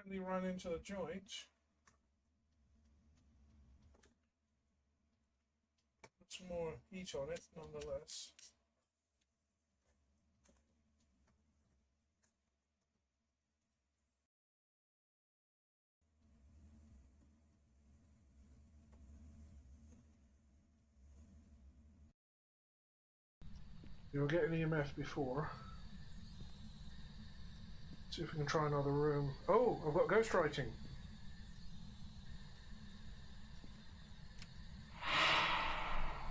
Finally run into the joint. Put some more heat on it, nonetheless. You were getting EMF before. See if we can try another room. Oh, I've got ghostwriting.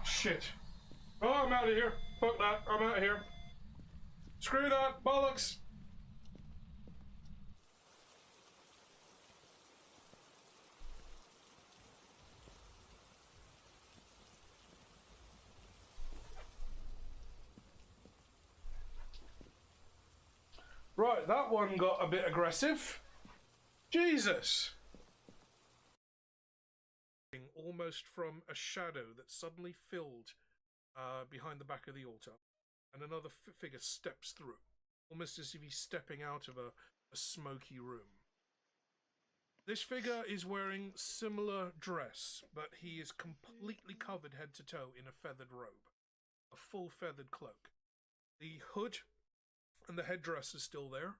Shit. Oh, I'm out of here. Fuck that. I'm out of here. Screw that. Bollocks. Right, that one got a bit aggressive. Jesus. Almost from a shadow that suddenly filled behind the back of the altar, and another figure steps through, almost as if he's stepping out of a smoky room. This figure is wearing similar dress, but he is completely covered head to toe in a feathered robe, a full feathered cloak. The hood and the headdress is still there.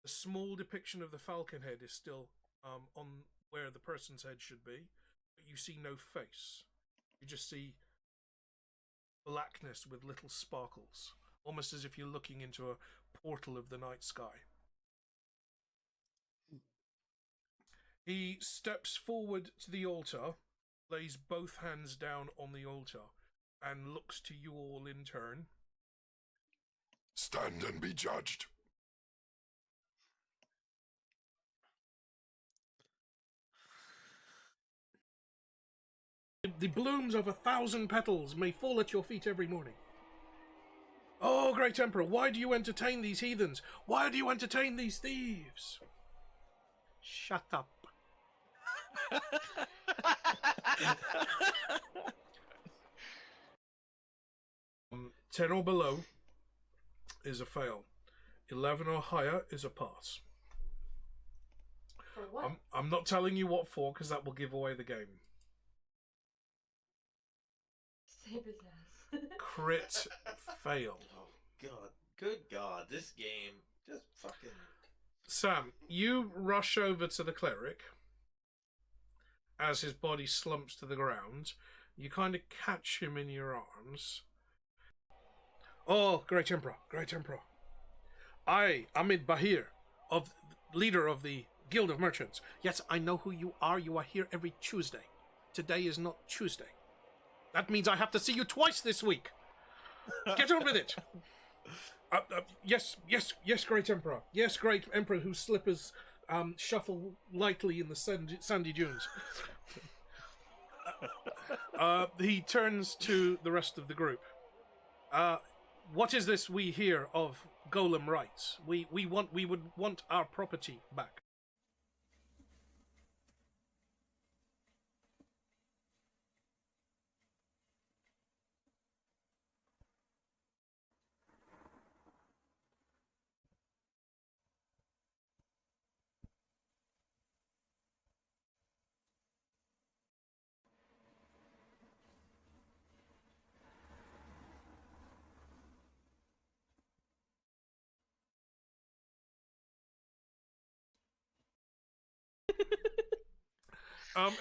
The small depiction of the falcon head is still on where the person's head should be, but you see no face. You just see blackness with little sparkles, almost as if you're looking into a portal of the night sky. He steps forward to the altar, lays both hands down on the altar, and looks to you all in turn. Stand and be judged. The blooms of 1,000 petals may fall at your feet every morning. Oh, Great Emperor, why do you entertain these heathens? Why do you entertain these thieves? Shut up. 10 or below is a fail. 11 or higher is a pass. For what? I'm not telling you what for, because that will give away the game. Save his ass. Crit fail. Oh, God. Good God. This game just fucking... Sam, you rush over to the cleric as his body slumps to the ground. You kind of catch him in your arms. Oh, Great Emperor, Great Emperor. I, Amid Bahir, leader of the Guild of Merchants. Yes, I know who you are. You are here every Tuesday. Today is not Tuesday. That means I have to see you twice this week. Get on with it. Yes, Great Emperor. Yes, Great Emperor, whose slippers shuffle lightly in the sandy dunes. He turns to the rest of the group. What is this we hear of golem rights? We would want our property back.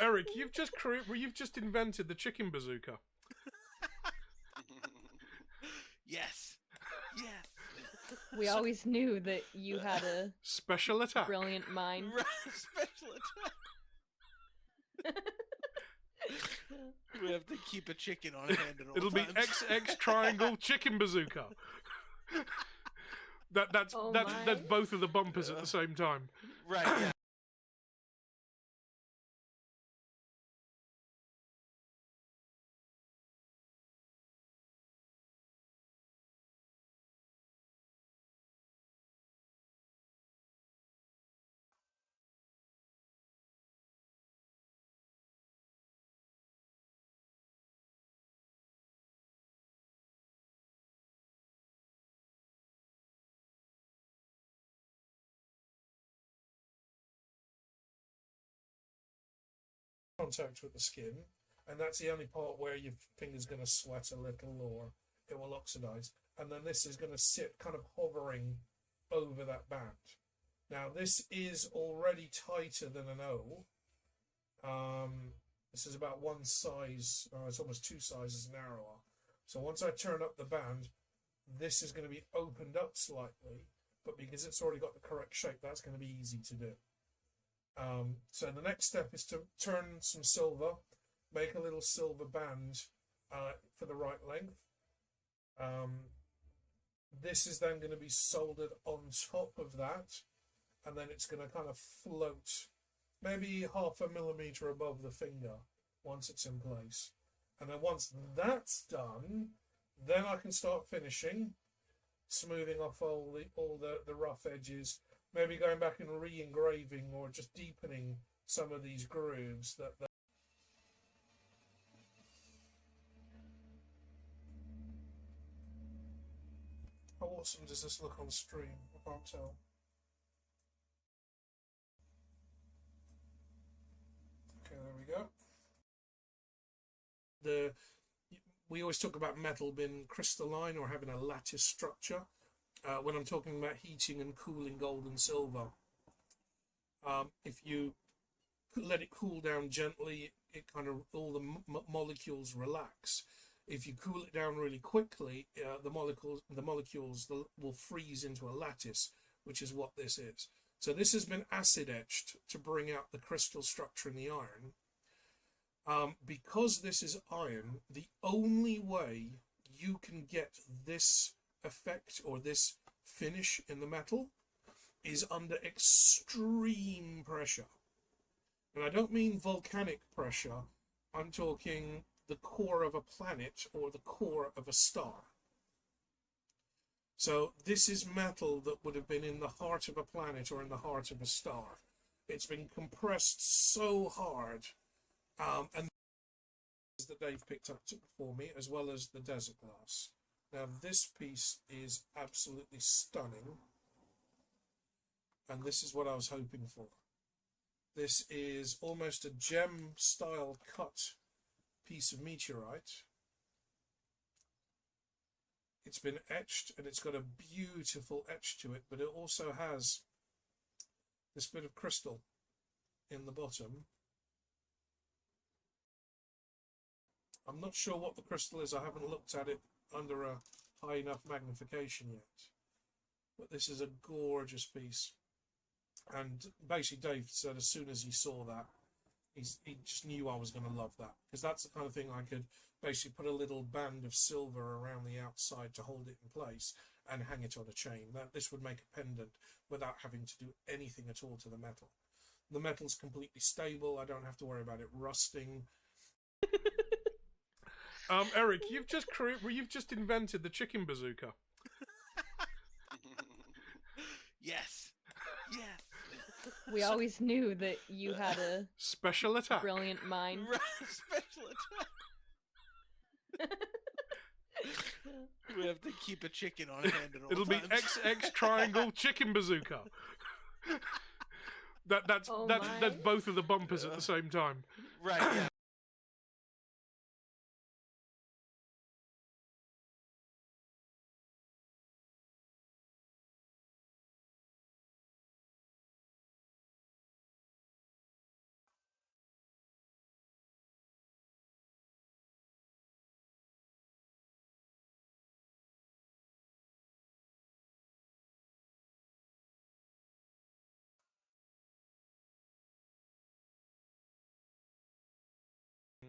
Eric, you've just invented the chicken bazooka. Yes. We always knew that you had a Special attack. brilliant mind. Special attack. We have to keep a chicken on hand at all It'll be times. XX triangle chicken bazooka. That's both of the bumpers at the same time. Right. Yeah. contact with the skin, and that's the only part where your finger's going to sweat a little or it will oxidize. And then this is going to sit kind of hovering over that band. Now this is already tighter than an O. This is about one size, it's almost two sizes narrower. So once I turn up the band, this is going to be opened up slightly, but because it's already got the correct shape, that's going to be easy to do. So the next step is to turn some silver, make a little silver band for the right length. This is then going to be soldered on top of that, and then it's going to kind of float maybe 0.5 millimeter above the finger once it's in place. And then once that's done, then I can start finishing, smoothing off all the rough edges, maybe going back and re-engraving or just deepening some of these grooves that How awesome does this look on stream? I can't tell. Okay, there we go. We always talk about metal being crystalline or having a lattice structure. When I'm talking about heating and cooling gold and silver, if you let it cool down gently, it kind of all the molecules relax. If you cool it down really quickly, the molecules will freeze into a lattice, which is what this is. So this has been acid etched to bring out the crystal structure in the iron. Because this is iron, the only way you can get this effect or this finish in the metal is under extreme pressure. And I don't mean volcanic pressure, I'm talking the core of a planet or the core of a star. So this is metal that would have been in the heart of a planet or in the heart of a star. It's been compressed so hard, and that Dave picked up for me, as well as the desert glass. Now this piece is absolutely stunning, and this is what I was hoping for. This is almost a gem style cut piece of meteorite. It's been etched and it's got a beautiful etch to it, but it also has this bit of crystal in the bottom. I'm not sure what the crystal is. I haven't looked at it under a high enough magnification yet, but this is a gorgeous piece. And basically Dave said as soon as he saw that, he just knew I was going to love that, because that's the kind of thing I could basically put a little band of silver around the outside to hold it in place and hang it on a chain. This would make a pendant without having to do anything at all to the metal. The metal's completely stable. I don't have to worry about it rusting. Eric, you've just invented the chicken bazooka. Yes. Yes. We always knew that you had a special attack. Brilliant mind. Special attack. We have to keep a chicken on hand at all It'll times. be XX triangle chicken bazooka. That's both of the bumpers at the same time. Right. Yeah.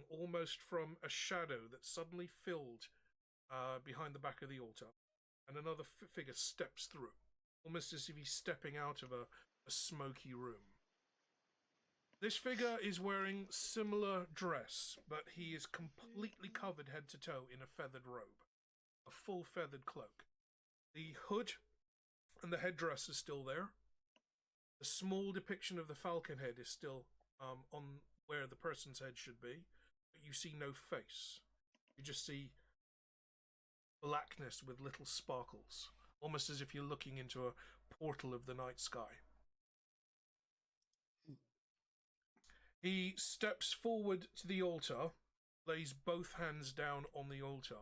Almost from a shadow that suddenly filled behind the back of the altar, and another figure steps through, almost as if he's stepping out of a smoky room. This figure is wearing similar dress, but he is completely covered head to toe in a feathered robe, a full feathered cloak. The hood and the headdress is still there. The small depiction of the falcon head is still on where the person's head should be, but you see no face. You just see blackness with little sparkles, almost as if you're looking into a portal of the night sky. He steps forward to the altar, lays both hands down on the altar,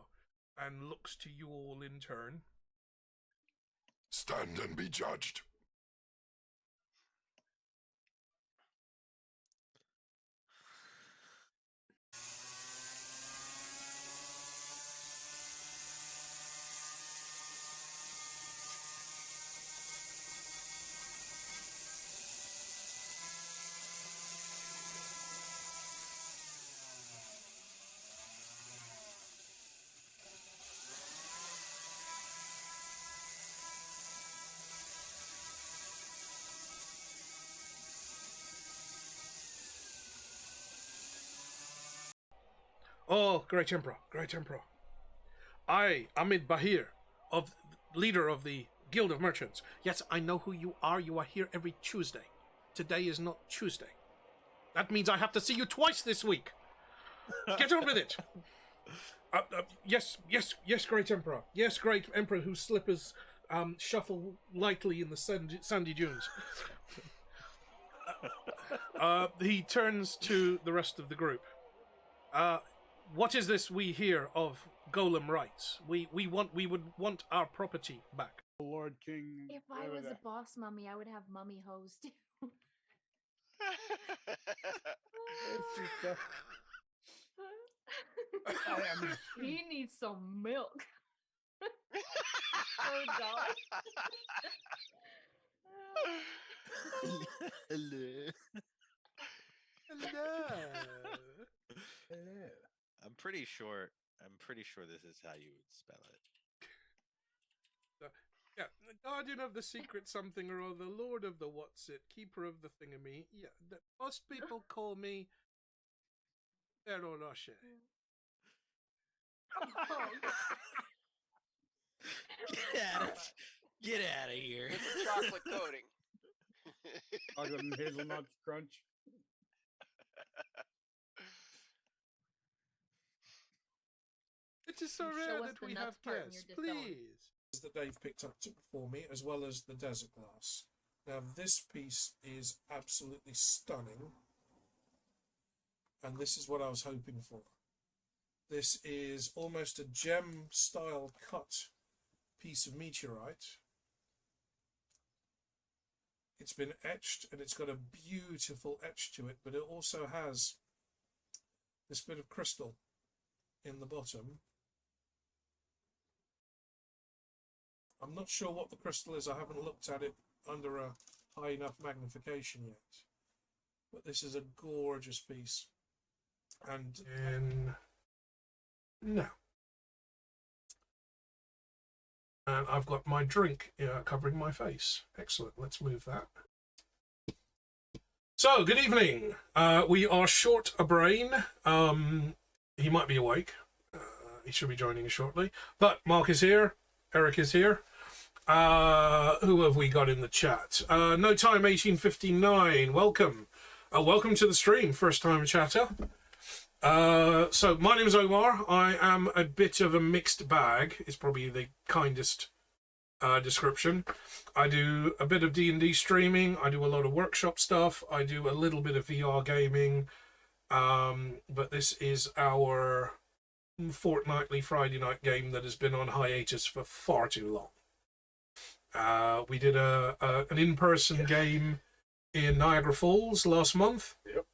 and looks to you all in turn. Stand and be judged. Oh, Great Emperor, Great Emperor. I, Amid Bahir, leader of the Guild of Merchants. Yes, I know who you are. You are here every Tuesday. Today is not Tuesday. That means I have to see you twice this week. Get on with it. Yes, Great Emperor. Yes, Great Emperor, whose slippers shuffle lightly in the sandy dunes. He turns to the rest of the group. What is this we hear of golem rights? We would want our property back. Lord King. If I was a boss mummy, I would have mummy hoes too. He needs some milk. Oh god. Hello. Hello. I'm pretty sure this is how you would spell it. Yeah, the guardian of the secret something or other, lord of the what's it, keeper of the thingamy. Yeah, most people call me Ferro Rocher. Get out of here. It's a chocolate coating. Chocolate and hazelnuts crunch. It is so You rare show us that the we nuts have part and guests. you're disowned. Please. That Dave picked up for me, as well as the desert glass. Now, this piece is absolutely stunning. And this is what I was hoping for. This is almost a gem-style cut piece of meteorite. It's been etched, and it's got a beautiful etch to it, but it also has this bit of crystal in the bottom. I'm not sure what the crystal is. I haven't looked at it under a high enough magnification yet. But this is a gorgeous piece. And then no. And I've got my drink covering my face. Excellent. Let's move that. So, good evening. We are short a brain. He might be awake. He should be joining us shortly. But Mark is here. Eric is here. Who have we got in the chat? No Time 1859. Welcome. Welcome to the stream. First time chatter. So my name is Omar. I am a bit of a mixed bag. It's probably the kindest description. I do a bit of D&D streaming. I do a lot of workshop stuff. I do a little bit of VR gaming. But this is our fortnightly Friday night game that has been on hiatus for far too long. We did an in-person game in Niagara Falls last month. Yep.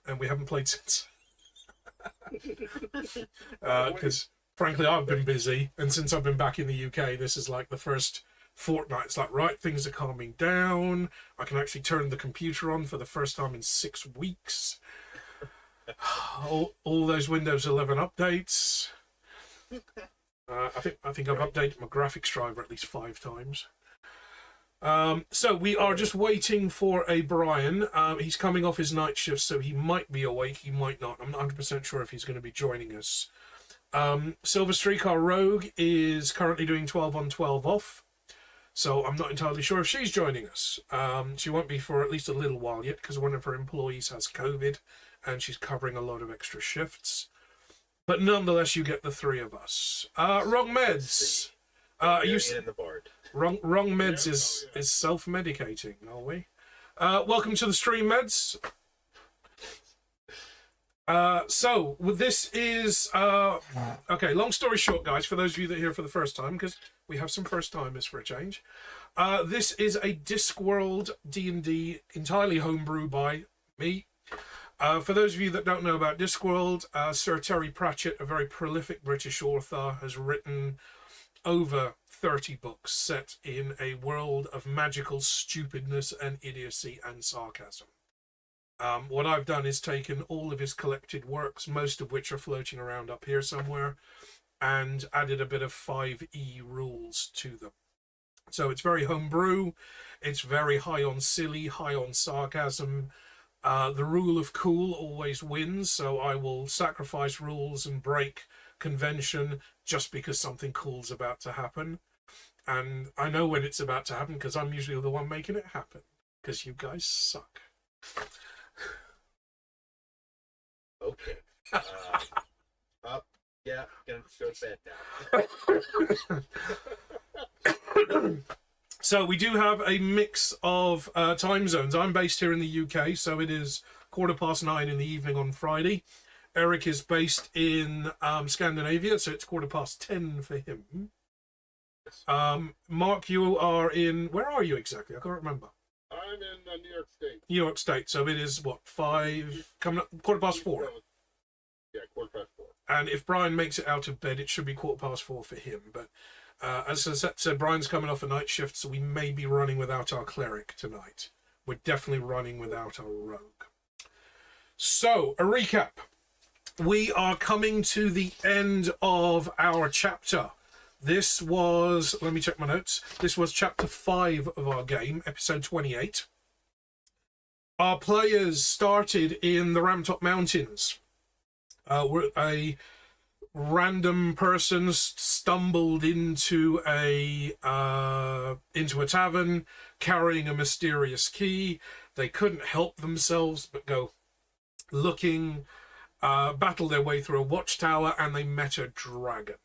And we haven't played since. Because frankly I've been busy, and since I've been back in the UK, this is like the first fortnight. It's like, right, things are calming down. I can actually turn the computer on for the first time in 6 weeks. all those Windows 11 updates. I think I've updated my graphics driver at least 5 times. So we are just waiting for a Brian. He's coming off his night shift, so he might be awake, he might not. I'm not 100% sure if he's going to be joining us. Silver Streak, our rogue, is currently doing 12 on 12 off, so I'm not entirely sure if she's joining us. She won't be for at least a little while yet, because one of her employees has COVID, and she's covering a lot of extra shifts. But nonetheless, you get the 3 of us. Wrong Meds. You in the board. Wrong Meds is self-medicating, are we? Welcome to the stream, Meds. So this is okay. Long story short, guys, for those of you that are here for the first time, because we have some first timers for a change. This is a Discworld D&D entirely homebrew by me. For those of you that don't know about Discworld, Sir Terry Pratchett, a very prolific British author, has written over 30 books set in a world of magical stupidness and idiocy and sarcasm. What I've done is taken all of his collected works, most of which are floating around up here somewhere, and added a bit of 5e rules to them. So it's very homebrew, it's very high on silly, high on sarcasm. The rule of cool always wins, so I will sacrifice rules and break convention just because something cool's about to happen. And I know when it's about to happen because I'm usually the one making it happen, because you guys suck. Okay. Up. Yeah, gonna go to bed now. So we do have a mix of time zones. I'm based here in the UK, so it is 9:15 in the evening on Friday. Eric is based in Scandinavia, so it's 10:15 for him. Mark, you are in... Where are you exactly? I can't remember. I'm in New York State. New York State, so it is, what, 5... coming up, 4:15. Yeah, 4:15. And if Brian makes it out of bed, it should be 4:15 for him. But as I said, Brian's coming off a night shift, so we may be running without our cleric tonight. We're definitely running without our rogue. So, a recap. We are coming to the end of our chapter. This was, let me check my notes. This was chapter 5 of our game, episode 28. Our players started in the Ramtop Mountains. A random person stumbled into a tavern carrying a mysterious key. They couldn't help themselves but go looking, battle their way through a watchtower, and they met a dragon,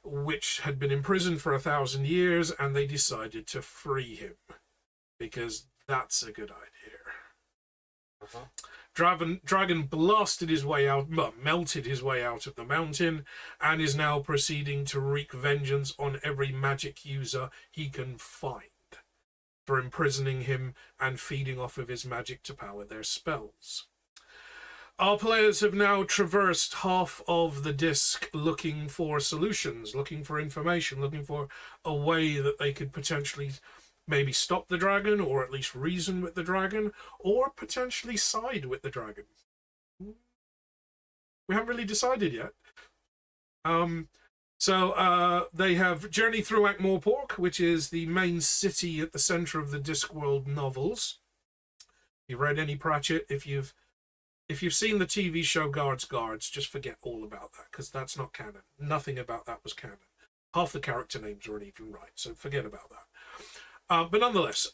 which had been imprisoned for 1,000 years, and they decided to free him, because that's a good idea. Dragon blasted his way out, melted his way out of the mountain, and is now proceeding to wreak vengeance on every magic user he can find for imprisoning him and feeding off of his magic to power their spells. Our players have now traversed half of the disc looking for solutions, looking for information, looking for a way that they could potentially maybe stop the dragon, or at least reason with the dragon, or potentially side with the dragon. We haven't really decided yet. So they have journeyed through Ankh-Morpork, which is the main city at the centre of the Discworld novels. If you've read any Pratchett, if you've seen the TV show Guards, just forget all about that, because that's not canon. Nothing about that was canon. Half the character names weren't even right, so forget about that. But nonetheless,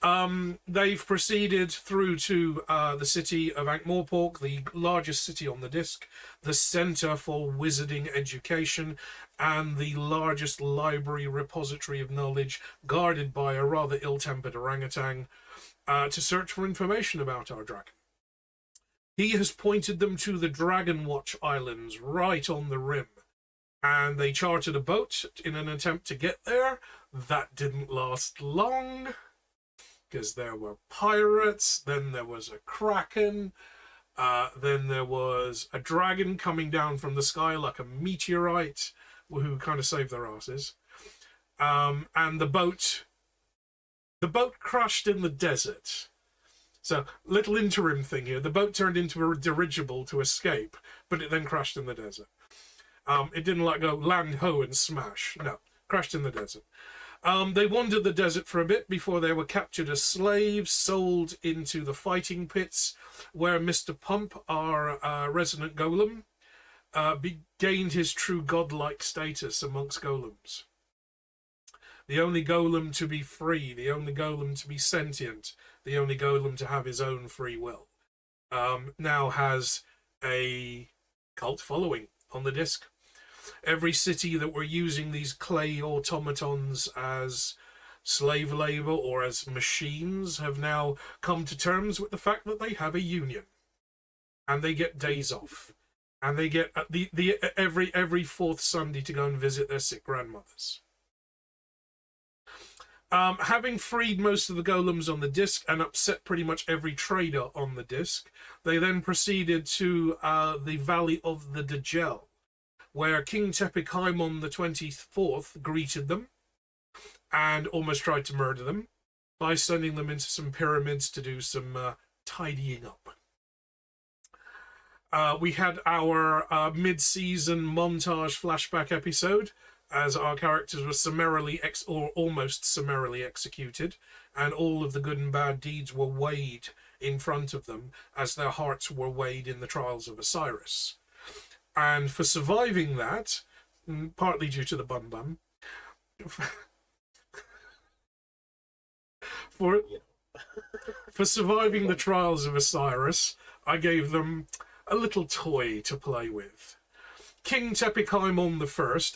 they've proceeded through to the city of Ankh-Morpork, the largest city on the disc, the centre for wizarding education, and the largest library repository of knowledge, guarded by a rather ill-tempered orangutan, to search for information about our dragon. He has pointed them to the Dragon Watch Islands right on the rim, and they chartered a boat in an attempt to get there. That didn't last long, because there were pirates, then there was a kraken, then there was a dragon coming down from the sky like a meteorite, who kind of saved their asses. And the boat crashed in the desert. So, little interim thing here. The boat turned into a dirigible to escape, but it then crashed in the desert. It didn't like go land ho and smash. No, crashed in the desert. They wandered the desert for a bit before they were captured as slaves, sold into the fighting pits, where Mr Pump, our resident golem, gained his true godlike status amongst golems. The only golem to be free, the only golem to be sentient, the only golem to have his own free will, now has a cult following on the disc. Every city that were using these clay automatons as slave labor or as machines have now come to terms with the fact that they have a union. and they get days off, and they get every fourth Sunday to go and visit their sick grandmothers. Having freed most of the golems on the disc and upset pretty much every trader on the disc, they then proceeded to the Valley of the Dajjal, where King Tepikhaimon the 24th greeted them and almost tried to murder them by sending them into some pyramids to do some tidying up. We had our mid-season montage flashback episode, as our characters were summarily or almost summarily executed, and all of the good and bad deeds were weighed in front of them as their hearts were weighed in the trials of Osiris. And for surviving that, partly due to the bum bum, for surviving the trials of Osiris, I gave them a little toy to play with. King Tepikhaimon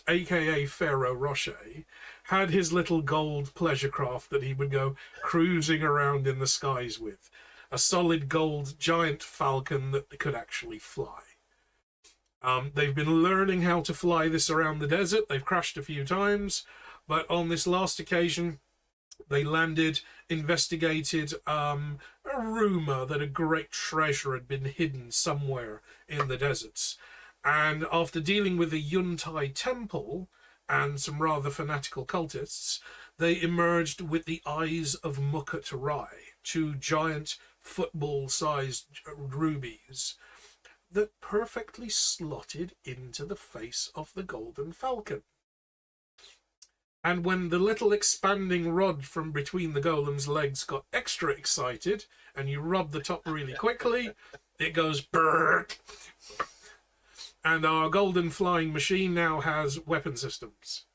I, aka Pharaoh Rocher, had his little gold pleasure craft that he would go cruising around in the skies with. A solid gold giant falcon that could actually fly. They've been learning how to fly this around the desert. They've crashed a few times, but on this last occasion, they landed, investigated a rumor that a great treasure had been hidden somewhere in the deserts. And after dealing with the Yuntai temple and some rather fanatical cultists, they emerged with the eyes of Mukut Rai, two giant football-sized rubies that perfectly slotted into the face of the golden falcon. And when the little expanding rod from between the golem's legs got extra excited, and you rub the top really quickly, it goes brrrt. And our golden flying machine now has weapon systems.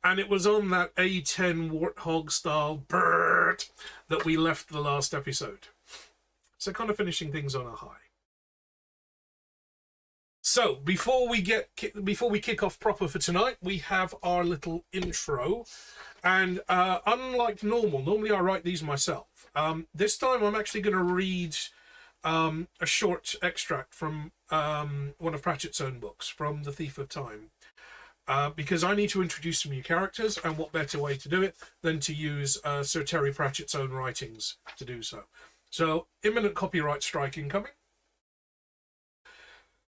And it was on that A10 Warthog style brrrt that we left the last episode. So kind of finishing things on a high. So before we kick off proper for tonight, we have our little intro. And unlike normally I write these myself. This time I'm actually going to read a short extract from one of Pratchett's own books, from The Thief of Time, because I need to introduce some new characters, and what better way to do it than to use Sir Terry Pratchett's own writings to do so. So, imminent copyright strike incoming.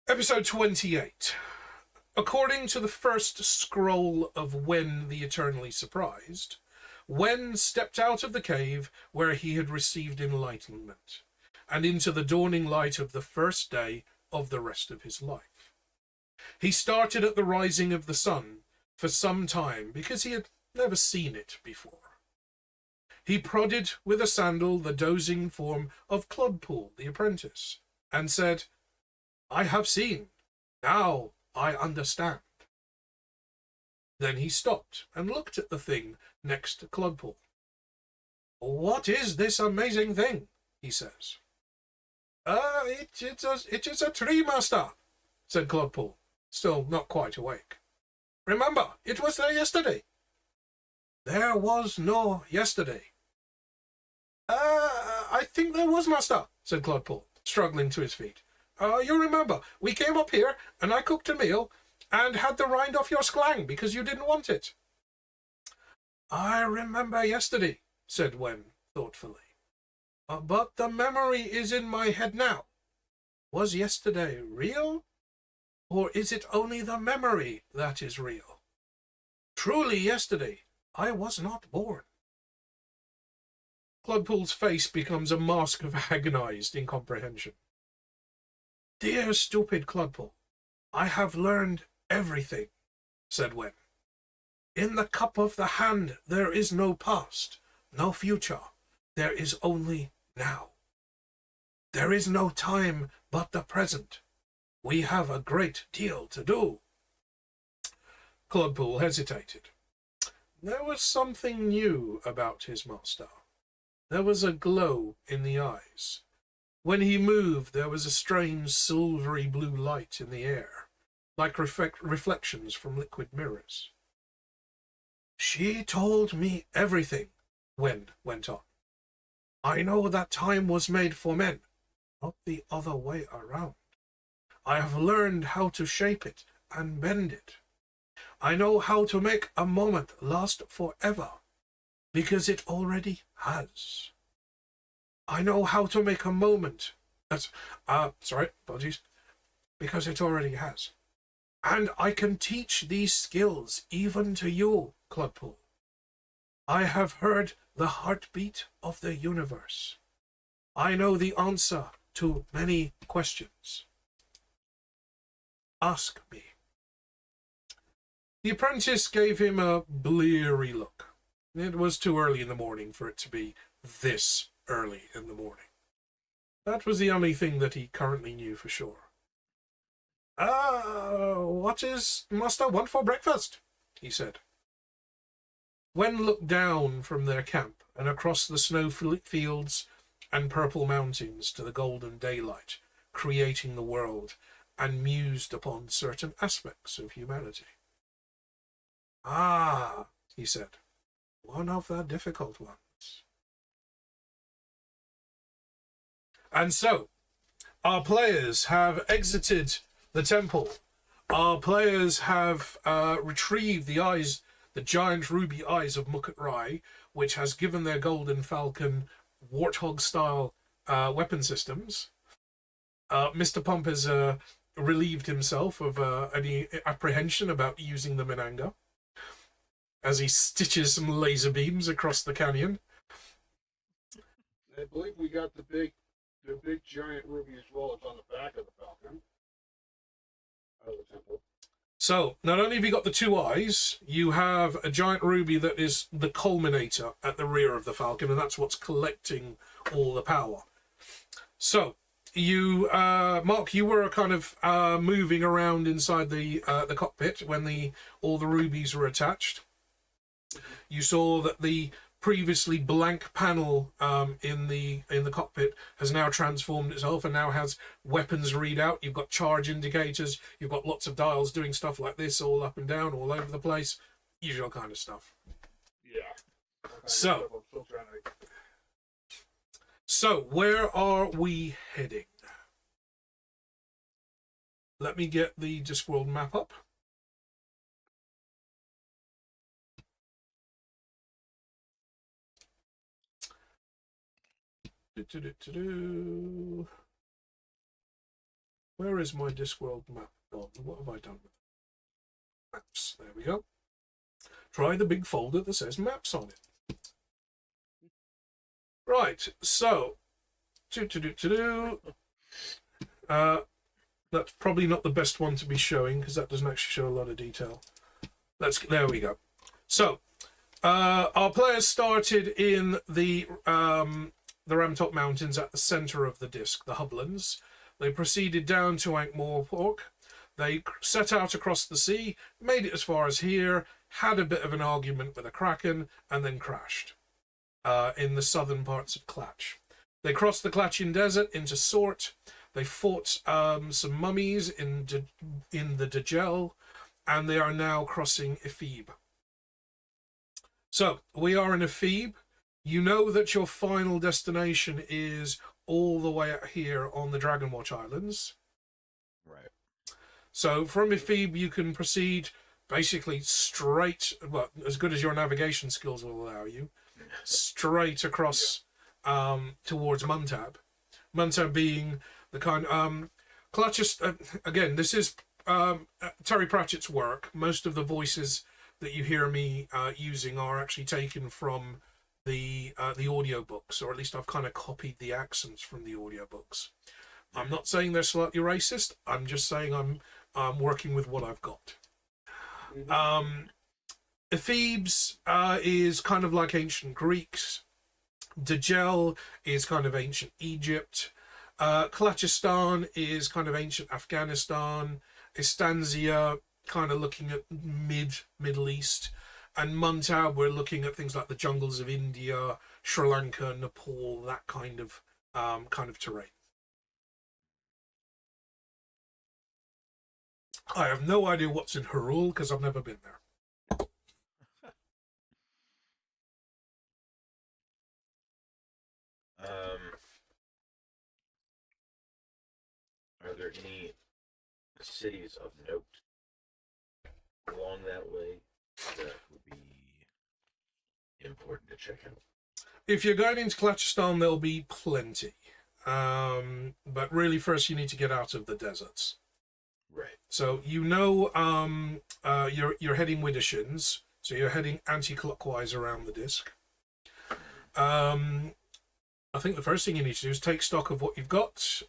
Episode 28. According to the first scroll of Wen the Eternally Surprised, Wen stepped out of the cave where he had received enlightenment, and into the dawning light of the first day of the rest of his life. He started at the rising of the sun for some time because he had never seen it before. He prodded with a sandal the dozing form of Clodpool, the apprentice, and said, "I have seen. Now I understand." Then he stopped and looked at the thing next to Clodpool. "What is this amazing thing?" he says. It is a tree, master," said Clodpool, still not quite awake. "Remember, it was there yesterday." "There was no yesterday." I think there was, master," said Clodpool, struggling to his feet. You remember, we came up here, and I cooked a meal, and had the rind off your sklang because you didn't want it." "I remember yesterday," said Wen, thoughtfully. "But the memory is in my head now. Was yesterday real? Or is it only the memory that is real? Truly yesterday, I was not born." Clodpool's face becomes a mask of agonized incomprehension. "Dear stupid Clodpool, I have learned everything," said Wen. "In the cup of the hand there is no past, no future. There is only now. There is no time but the present. We have a great deal to do." Clodpool hesitated. There was something new about his master. There was a glow in the eyes. When he moved, there was a strange silvery blue light in the air, like reflections from liquid mirrors. "She told me everything," Wen went on. "I know that time was made for men, not the other way around. I have learned how to shape it and bend it. I know how to make a moment last forever, because it already has. I know how to make a moment. Apologies. Because it already has. And I can teach these skills even to you, Clubpool. I have heard the heartbeat of the universe. I know the answer to many questions. Ask me. The apprentice gave him a bleary look. It was too early in the morning for it to be this early in the morning. That was the only thing that he currently knew for sure. What is Master want for breakfast? He said. Wen looked down from their camp and across the snow fields and purple mountains to the golden daylight, creating the world, and mused upon certain aspects of humanity. Ah, he said, one of the difficult ones. And so, our players have exited the temple. Our players have retrieved the giant ruby eyes of Mukut Rai, which has given their golden falcon warthog-style weapon systems. Mr. Pump has relieved himself of any apprehension about using them in anger, as he stitches some laser beams across the canyon. I believe we got the big giant ruby as well. It's on the back of the falcon. Out of the temple. So, not only have you got the two eyes, you have a giant ruby that is the culminator at the rear of the falcon, and that's what's collecting all the power. So, you, Mark, you were kind of moving around inside the cockpit when all the rubies were attached. You saw that the previously blank panel in the cockpit has now transformed itself and now has weapons readout. You've got charge indicators. You've got lots of dials doing stuff like this, all up and down, all over the place. Usual kind of stuff. Yeah. So where are we heading? Let me get the Discworld map up. Where is my Discworld map gone? What have I done with it? Maps. There we go. Try the big folder that says maps on it. Right, so that's probably not the best one to be showing because that doesn't actually show a lot of detail. There we go. So our players started in the Ramtop Mountains at the center of the disc, the Hublands. They proceeded down to Ankh-Morpork. They set out across the sea, made it as far as here, had a bit of an argument with a kraken, and then crashed in the southern parts of Klatch. They crossed the Klatchian Desert into Sort. They fought some mummies in the Dajjal, and they are now crossing Ephebe. So, we are in Ephebe. You know that your final destination is all the way out here on the Dragonwatch Islands. Right. So from Ephebe, you can proceed basically straight, well, as good as your navigation skills will allow you, straight across towards Muntab. Muntab being the kind... again, this is Terry Pratchett's work. Most of the voices that you hear me using are actually taken from the audiobooks, or at least I've kind of copied the accents from the audiobooks. I'm not saying they're slightly racist. I'm just saying I'm working with what I've got. Thebes is kind of like ancient Greeks. Dajjal is kind of ancient Egypt. Kalachistan is kind of ancient Afghanistan. Istanzia, kind of looking at Middle East. And Muntab, we're looking at things like the jungles of India, Sri Lanka, Nepal, that kind of terrain. I have no idea what's in Hyrule because I've never been there. there any cities of note along that way that would be important to check out? If you're going into Clutchstone, there'll be plenty. But really, first you need to get out of the deserts. Right. So you're heading Widdershins, so you're heading anti-clockwise around the disc. I think the first thing you need to do is take stock of what you've got.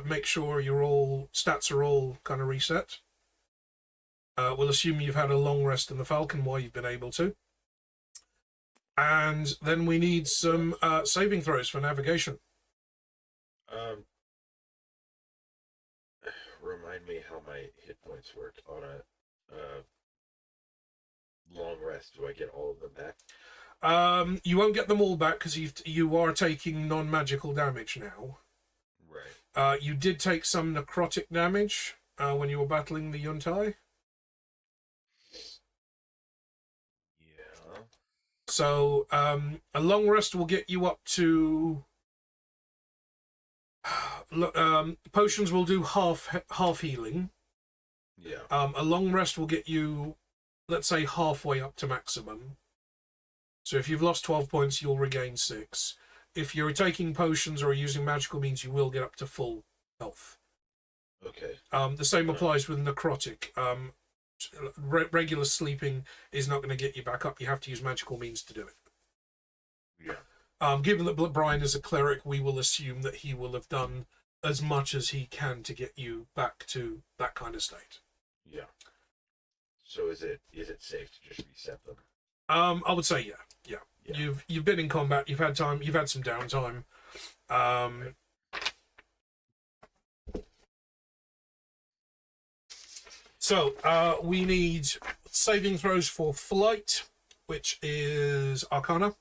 Make sure stats are all kind of reset. We'll assume you've had a long rest in the Falcon while you've been able to. And then we need some saving throws for navigation. Remind me how my hit points work on a long rest. Do I get all of them back? You won't get them all back because you are taking non-magical damage now. Right. You did take some necrotic damage when you were battling the Yuntai. Yeah. So a long rest will get you up to. Potions will do half healing. Yeah. A long rest will get you, let's say, halfway up to maximum. So if you've lost 12 points, you'll regain 6. If you're taking potions or using magical means, you will get up to full health. Okay. The same applies with necrotic. Regular sleeping is not going to get you back up. You have to use magical means to do it. Yeah. Given that Brian is a cleric, we will assume that he will have done as much as he can to get you back to that kind of state. Yeah. So is it safe to just reset them? I would say yeah. You've been in combat. You've had time. You've had some downtime. So we need saving throws for flight, which is Arcana.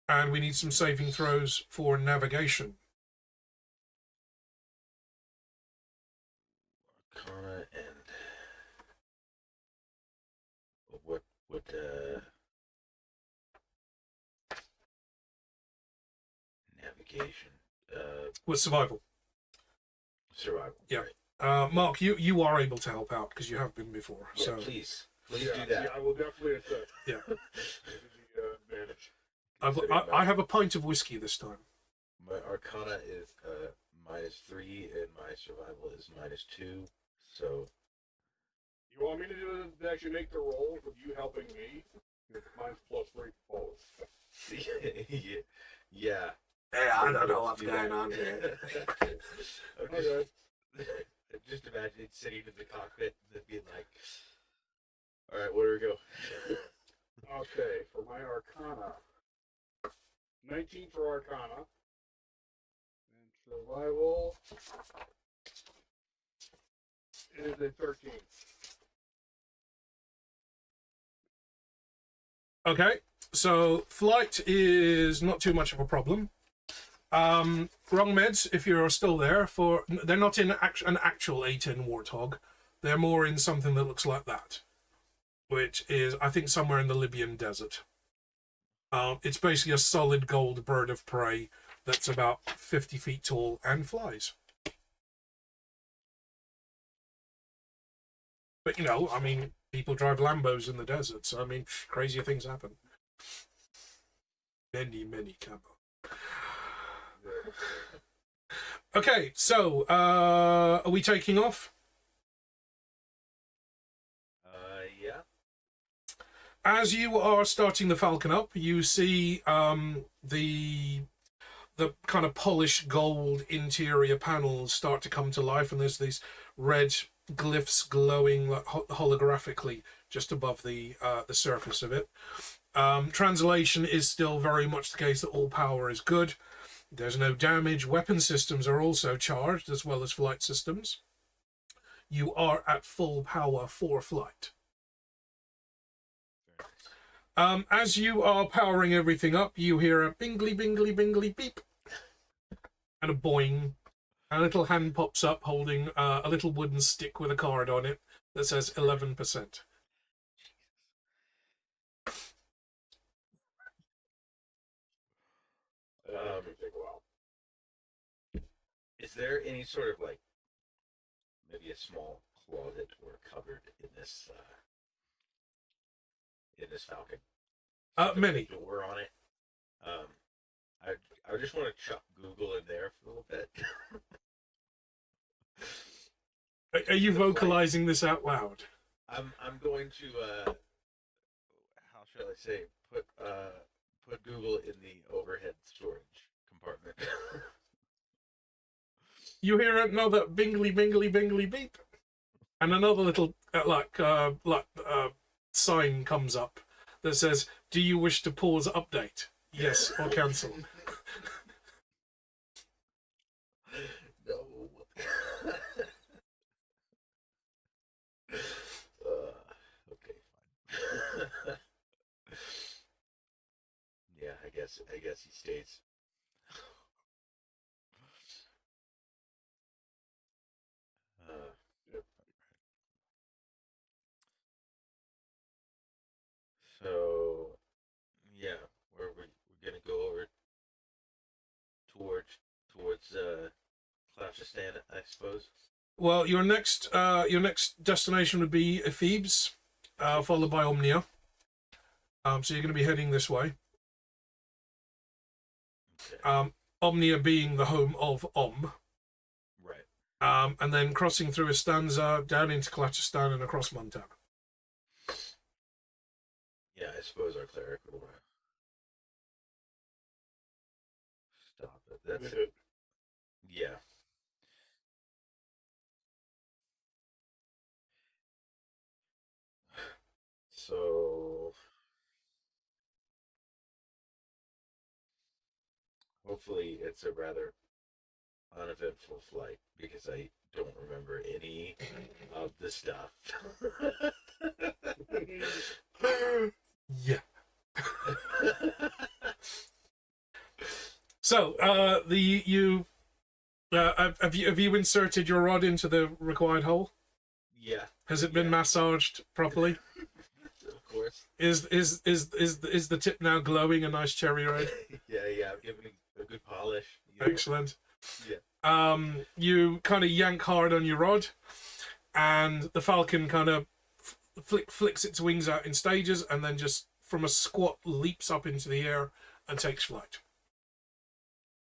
And we need some saving throws for navigation. Arcana and what navigation? With survival. Survival. Yeah. Right. Mark, you are able to help out because you have been before. Yeah, So please do that. Yeah, I will definitely assist. Yeah. This is the advantage. I have a pint of whiskey this time. My Arcana is -3 and my survival is -2. So You want me to actually make the roll with you helping me? Mine's +3 both. yeah. Hey, I don't know what's going on here. Okay. Just imagine sitting in the cockpit and being like, all right, where do we go? Okay, for my Arcana. 19 for Arcana. And survival is a 13. Okay, so flight is not too much of a problem. Wrong meds, if you're still there, they're not in an actual A10 Warthog. They're more in something that looks like that, which is, I think, somewhere in the Libyan desert. It's basically a solid gold bird of prey that's about 50 feet tall and flies. But, I mean, people drive Lambos in the desert, so, I mean, crazier things happen. Many camo. Okay, so, are we taking off? Yeah. As you are starting the Falcon up, you see the kind of polished gold interior panels start to come to life, and there's these red glyphs glowing like holographically just above the surface of it. Translation is still very much the case that all power is good. There's no damage. Weapon systems are also charged, as well as flight systems. You are at full power for flight. As you are powering everything up, you hear a bingly, bingly, bingly beep. And a boing. A little hand pops up holding a little wooden stick with a card on it that says 11%. Take a while. Is there any sort of like maybe a small closet or cupboard in this Falcon? Many. Door on it. I just want to chuck Google in there for a little bit. Are you vocalizing this out loud? I'm going to how shall I say put Google in the overhead storage compartment. You hear another bingly, bingly, bingly beep, and another little sign comes up that says, "Do you wish to pause update? Yes or cancel?" No. Okay, fine. Yeah, I guess he stays. Yep. So yeah, we're gonna go over towards Clashestan, I suppose. Well, your next destination would be Thebes, followed by Omnia. So you're going to be heading this way. Okay. Omnia being the home of Right. and then crossing through Istanza, down into Clachistan and across Montana. Yeah, I suppose our cleric will stop it. That's it. Yeah. So hopefully it's a rather uneventful flight because I don't remember any of the stuff. Yeah. So, have you inserted your rod into the required hole? Yeah. Has it been massaged properly? Of course. Is the tip now glowing a nice cherry red? Yeah. I'm giving it a good polish. Excellent. Yeah. You kind of yank hard on your rod, and the falcon kind of flicks its wings out in stages, and then just from a squat leaps up into the air and takes flight.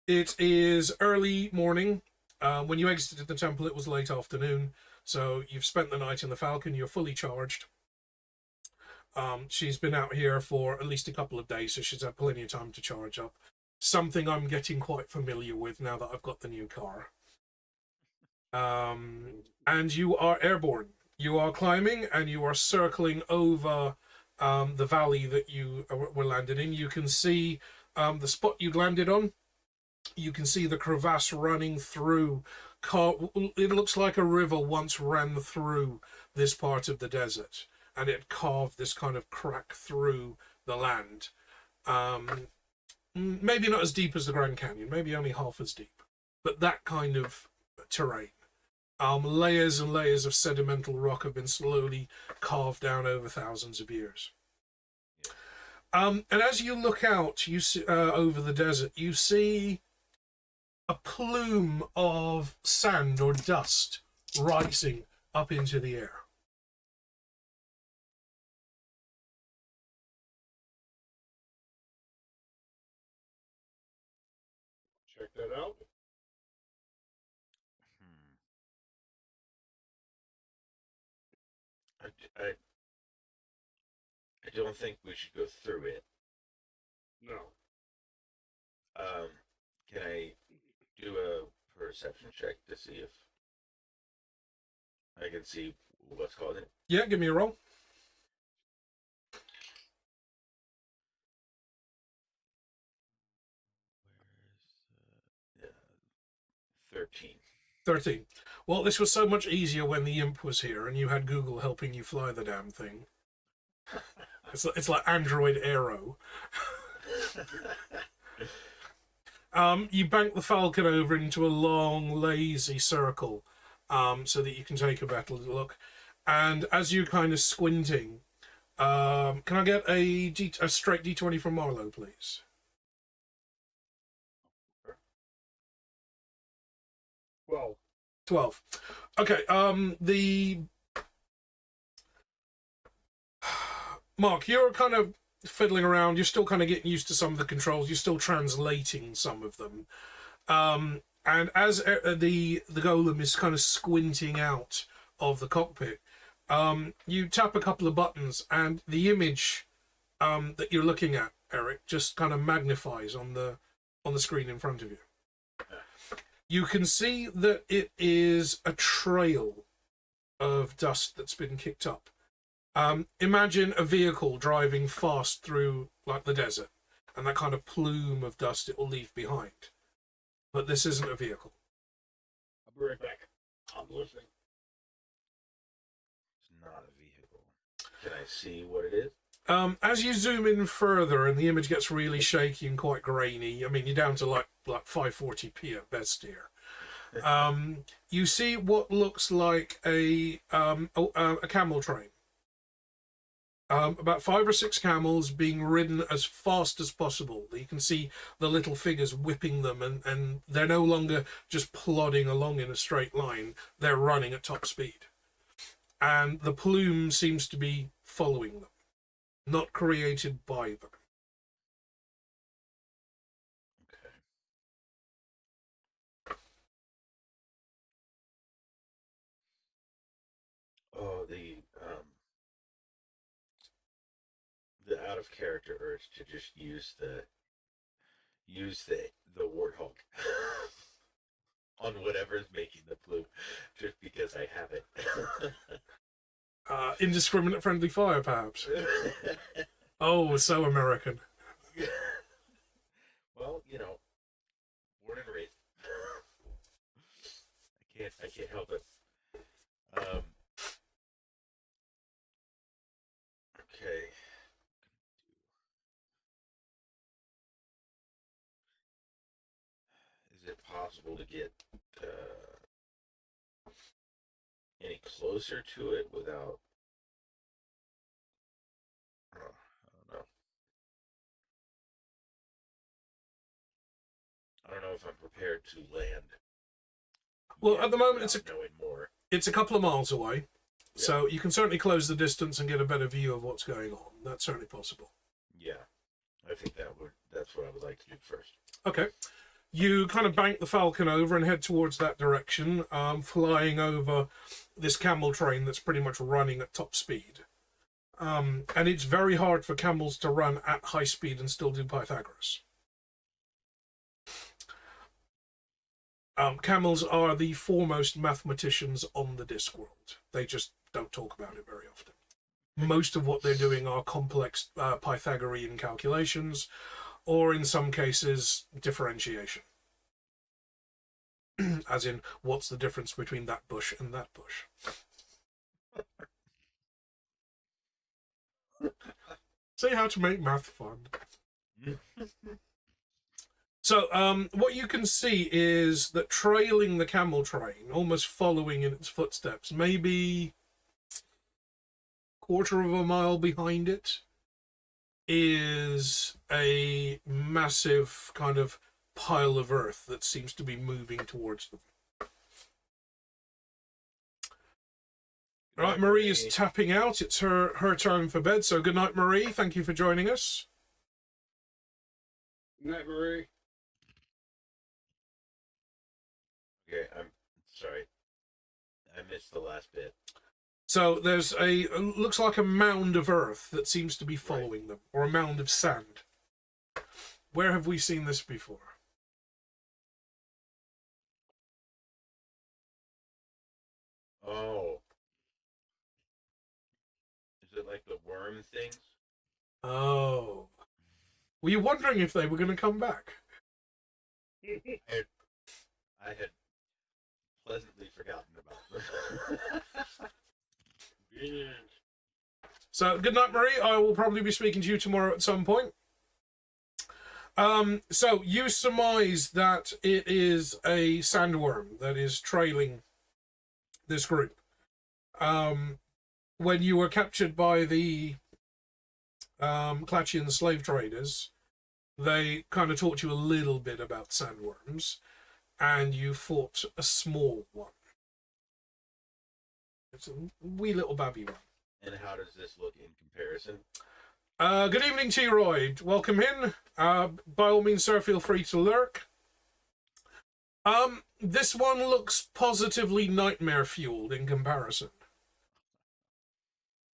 It is early morning. When you exited the temple, it was late afternoon. So you've spent the night in the falcon. You're fully charged. She's been out here for at least a couple of days, so she's had plenty of time to charge up. Something I'm getting quite familiar with now that I've got the new car. And you are airborne. You are climbing, and you are circling over the valley that you were landed in. You can see the spot you landed on. You can see the crevasse running through. It looks like a river once ran through this part of the desert, and it carved this kind of crack through the land. Maybe not as deep as the Grand Canyon, maybe only half as deep, but that kind of terrain. Layers and layers of sedimental rock have been slowly carved down over thousands of years. And as you look out, you see, over the desert, you see a plume of sand or dust rising up into the air. Check that out. I don't think we should go through it. No. Can I do a perception check to see if I can see what's causing it? Yeah, give me a roll. Where's 13. 13. Well, this was so much easier when the imp was here and you had Google helping you fly the damn thing. It's like Android Aero. You bank the falcon over into a long, lazy circle so that you can take a better look. And as you're kind of squinting, can I get a straight D20 from Marlowe, please? 12. 12. Okay, Mark, you're kind of fiddling around. You're still kind of getting used to some of the controls. You're still translating some of them. And as the golem is kind of squinting out of the cockpit, you tap a couple of buttons, and the image that you're looking at, Eric, just kind of magnifies on the screen in front of you. You can see that it is a trail of dust that's been kicked up. Imagine a vehicle driving fast through like the desert, and that kind of plume of dust it will leave behind. But this isn't a vehicle. I'll be right back. I'm listening. It's not a vehicle. Can I see what it is? As you zoom in further and the image gets really shaky and quite grainy, I mean, you're down to like 540p at best here. You see what looks like a camel train. About 5 or 6 camels being ridden as fast as possible. You can see the little figures whipping them, and they're no longer just plodding along in a straight line. They're running at top speed. And the plume seems to be following them, not created by them. Okay. Oh, the out of character urge to just use the warthog on whatever's making the plume, just because I have it. Indiscriminate friendly fire, perhaps. Oh, so American. Well, you know, born and raised. I can't help it. Okay. Is it possible to get any closer to it without? I don't know. I don't know if I'm prepared to land. Well, at the moment, without knowing more. It's a couple of miles away, Yeah. so you can certainly close the distance and get a better view of what's going on. That's certainly possible. Yeah, I think that's what I would like to do first. Okay. You kind of bank the Falcon over and head towards that direction, flying over this camel train that's pretty much running at top speed. And it's very hard for camels to run at high speed and still do Pythagoras. Camels are the foremost mathematicians on the Discworld. They just don't talk about it very often. Most of what they're doing are complex Pythagorean calculations, or in some cases, differentiation. As in, what's the difference between that bush and that bush? See how to make math fun. So, what you can see is that trailing the camel train, almost following in its footsteps, maybe quarter of a mile behind it, is a massive kind of pile of earth that seems to be moving towards them. All right, Marie is tapping out. It's her turn for bed. So good night, Marie. Thank you for joining us. Good night, Marie. Okay, I'm sorry. I missed the last bit. So there's looks like a mound of earth that seems to be following them, or a mound of sand. Where have we seen this before? Oh. Is it like the worm things? Oh. Were you wondering if they were going to come back? I had pleasantly forgotten about them. So, good night, Marie. I will probably be speaking to you tomorrow at some point. So, you surmise that it is a sandworm that is trailing this group. When you were captured by the Clatchian slave traders, they kind of taught you a little bit about sandworms. and you fought a small one. It's a wee little babby one. And how does this look in comparison? Good evening to you, Roy. Welcome in. By all means, sir, feel free to lurk. This one looks positively nightmare-fueled in comparison.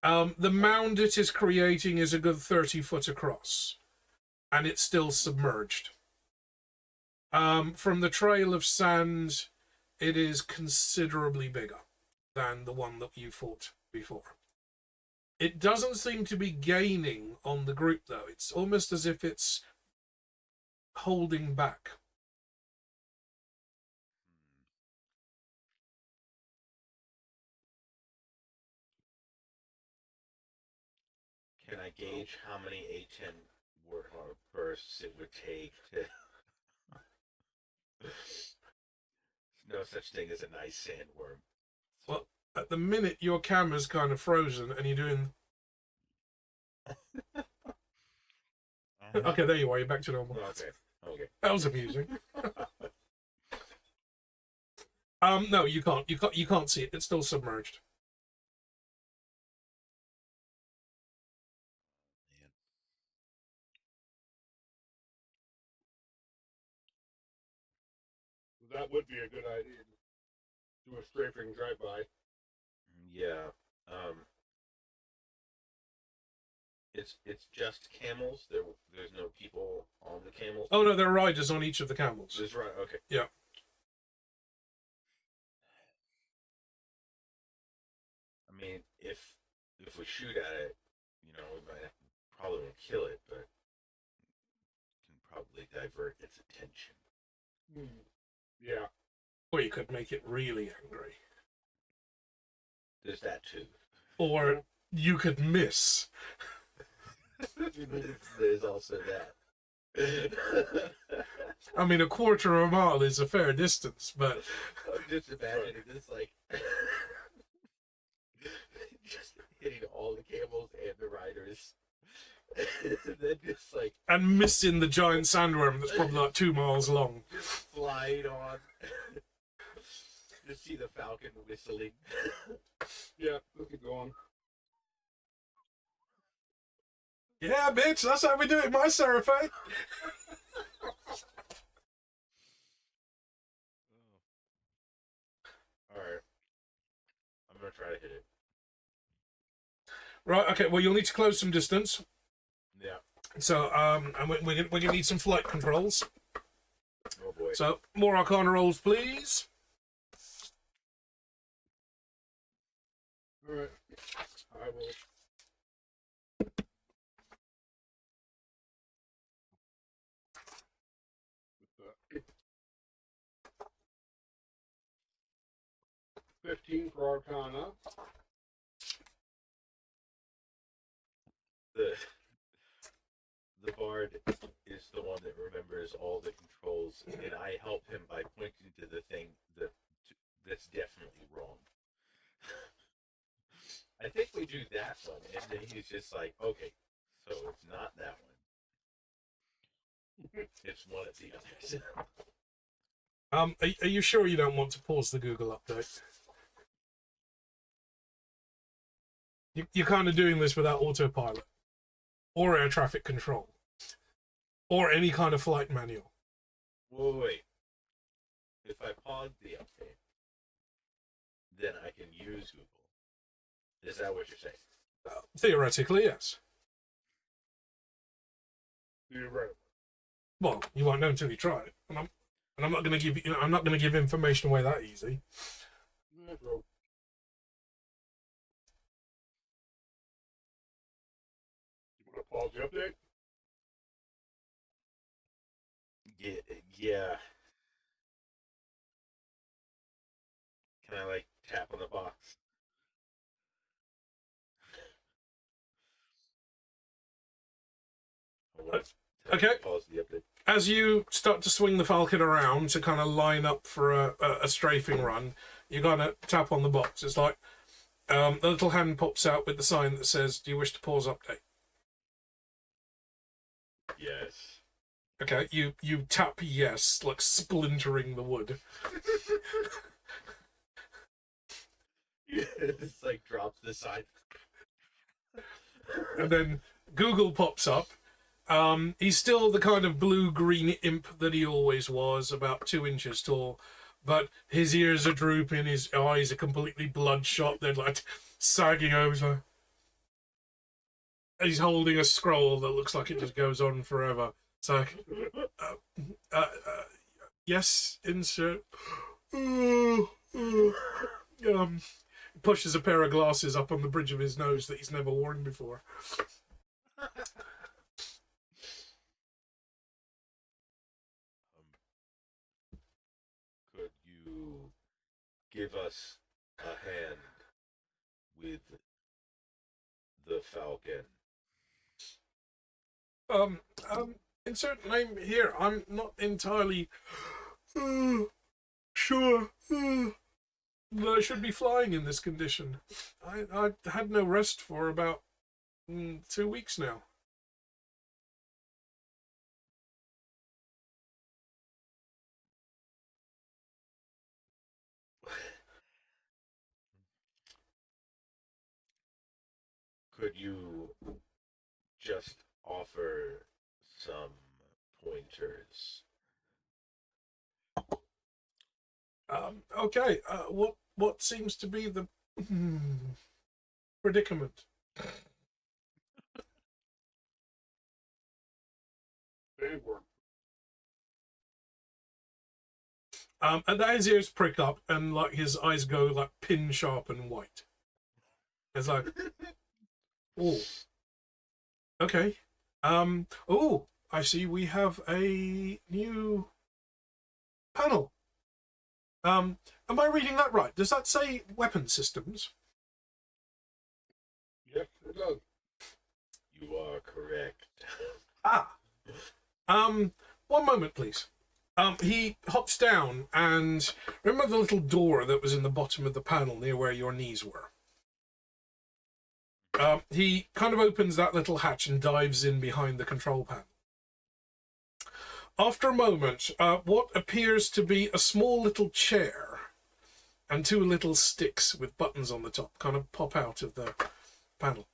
The mound it is creating is a good 30 foot across, and it's still submerged. From the trail of sand, it is considerably bigger than the one that you fought before. It doesn't seem to be gaining on the group, though. It's almost as if it's holding back. Can I gauge how many A10 warthog bursts it would take to... There's no such thing as a nice sandworm. Well, at the minute, your camera's kind of frozen, and you're doing... Okay, there you are. You're back to normal. Okay. That was amusing. No, you can't. You can't see it. It's still submerged. That would be a good idea. Do a strafing drive-by. Yeah. It's just camels. There's no people on the camels. Oh no, there are riders on each of the camels. That's right. Okay. Yeah. I mean, if we shoot at it, we might probably won't kill it, but can probably divert its attention. Yeah. Or you could make it really angry. There's that too. Or you could miss. There's also that. I mean, a quarter of a mile is a fair distance, but... I'm just imagining this, like... just hitting all the camels and the riders. And then just, like... And missing the giant sandworm that's probably like 2 miles long. Just flying on. Just see the falcon whistling. Yeah, look it going. Yeah, bitch, that's how we do it in my Seraph. Alright. I'm gonna try to hit it. Right, okay, well, you'll need to close some distance. Yeah. So, and we're gonna need some flight controls. Oh boy. So, more Arcana rolls, please. Alright. I will. With 15 for Arcana. The bard is the one that remembers all the controls, and I help him by pointing to the thing that's definitely wrong. I think we do that one, and then he's just like, okay, so it's not that one. It's one of the others. Are you sure you don't want to pause the Google update? You're kind of doing this without autopilot, or air traffic control, or any kind of flight manual. Wait. If I pause the update, then I can use Google. Is that what you're saying? Theoretically, yes. You're right. Well, you won't know until you try it, and I'm not going to give you. I'm not going to give information away that easy. Yeah, bro. You want to pause the update? Yeah. Can I, like, tap on the box? Okay. Pause the update. As you start to swing the Falcon around to kind of line up for a strafing run, you kind of tap on the box. It's like the little hand pops out with the sign that says, "Do you wish to pause update?" Yes. Okay, you tap yes, like splintering the wood. It's like drops the side. And then Google pops up. He's still the kind of blue-green imp that he always was, about 2 inches tall. But his ears are drooping, his eyes are completely bloodshot, they're like sagging over. He's holding a scroll that looks like it just goes on forever. It's like, yes, insert. Pushes a pair of glasses up on the bridge of his nose that he's never worn before. Could you give us a hand with the falcon? Insert name here. I'm not entirely sure that I should be flying in this condition. I had no rest for about 2 weeks now. Could you just offer some pointers? Okay. What seems to be the predicament? Sandworm. And his ears prick up, and like his eyes go like pin sharp and white. It's like, oh, okay. Oh, I see. We have a new panel. Am I reading that right? Does that say weapon systems? Yes, it does. You are correct. Ah. 1 moment, please. He hops down, and remember the little door that was in the bottom of the panel near where your knees were? He kind of opens that little hatch and dives in behind the control panel. After a moment, what appears to be a small little chair and 2 little sticks with buttons on the top kind of pop out of the panel.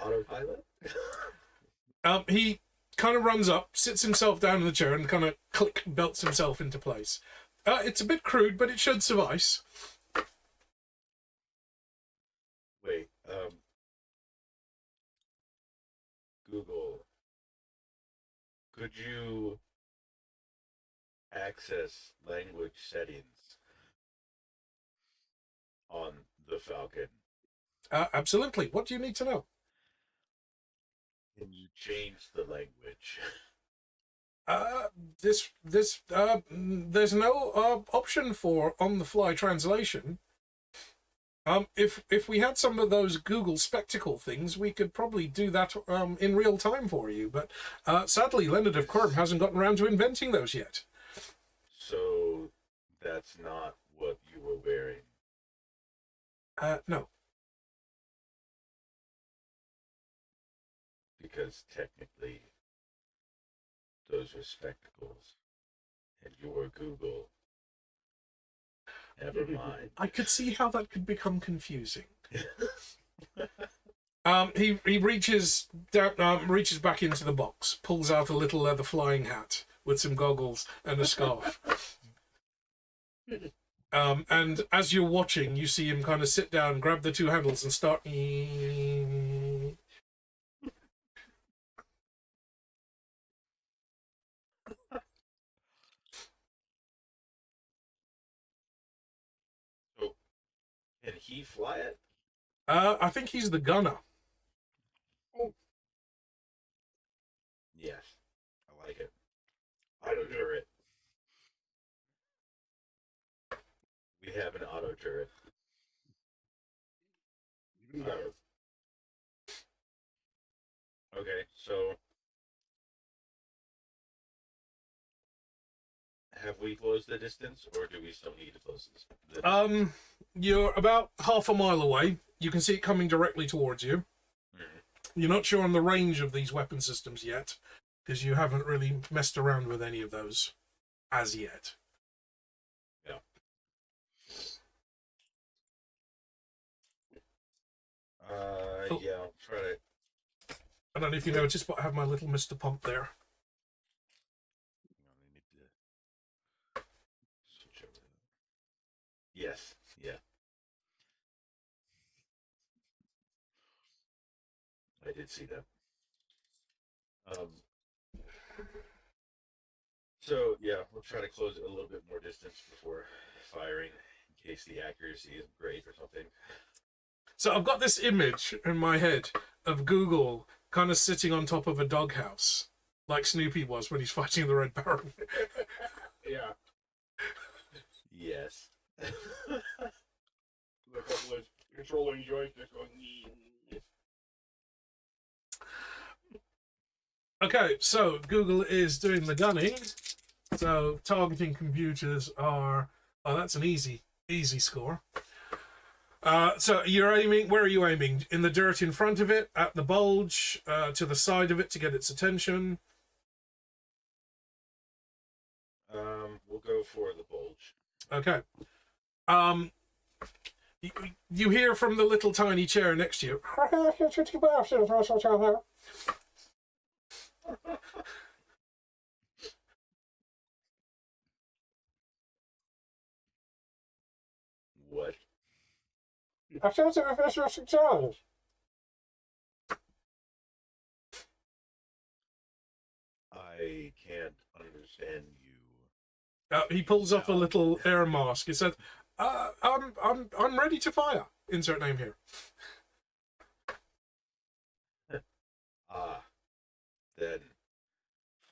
Autopilot? He kind of runs up, sits himself down in the chair, and kind of click belts himself into place. It's a bit crude, but it should suffice. Wait, Google, could you access language settings on the Falcon? Absolutely. What do you need to know? Can you change the language? There's no option for on-the-fly translation. If we had some of those Google Spectacle things, we could probably do that in real time for you. But sadly, Leonard of Quirm hasn't gotten around to inventing those yet. So that's not what you were wearing. No. Because technically, those are spectacles, and you're Google. Never mind. I could see how that could become confusing. He reaches down, reaches back into the box, pulls out a little leather flying hat with some goggles and a scarf. And as you're watching, you see him kind of sit down, grab the 2 handles, and start. So, can he fly it? I think he's the gunner. Yes, I like it. Auto turret. We have an auto turret. Even better. Okay, so have we closed the distance, or do we still need to close this? You're about half a mile away. You can see it coming directly towards you. You're not sure on the range of these weapon systems yet, because you haven't really messed around with any of those as yet. Yeah. Yeah, I'll try to. I don't know if you noticed, but I have my little Mr. Pump there. I need to switch over. Yes. Yeah. I did see that. So yeah, we'll try to close it a little bit more distance before firing, in case the accuracy isn't great or something. So I've got this image in my head of Google kind of sitting on top of a doghouse, like Snoopy was when he's fighting the Red Baron. Yeah. Yes. The couple of controlling joystick going. Okay, so Google is doing the gunning. So targeting computers are... Oh, that's an easy score. So you're aiming... Where are you aiming? In the dirt in front of it? At the bulge? To the side of it to get its attention? We'll go for the bulge. Okay. You hear from the little tiny chair next to you. What? I can't understand you. He pulls off a little air mask. He said, I'm ready to fire. Insert name here. Then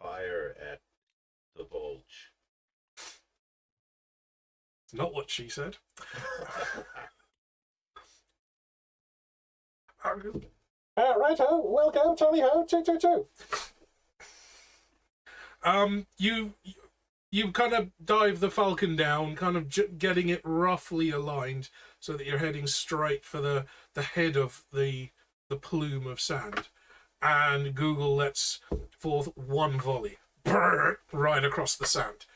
fire at the bulge. It's not what she said. Righto, we'll go, tally ho, 222. You kind of dive the Falcon down, kind of getting it roughly aligned so that you're heading straight for the head of the plume of sand. And Google lets forth one volley right across the sand.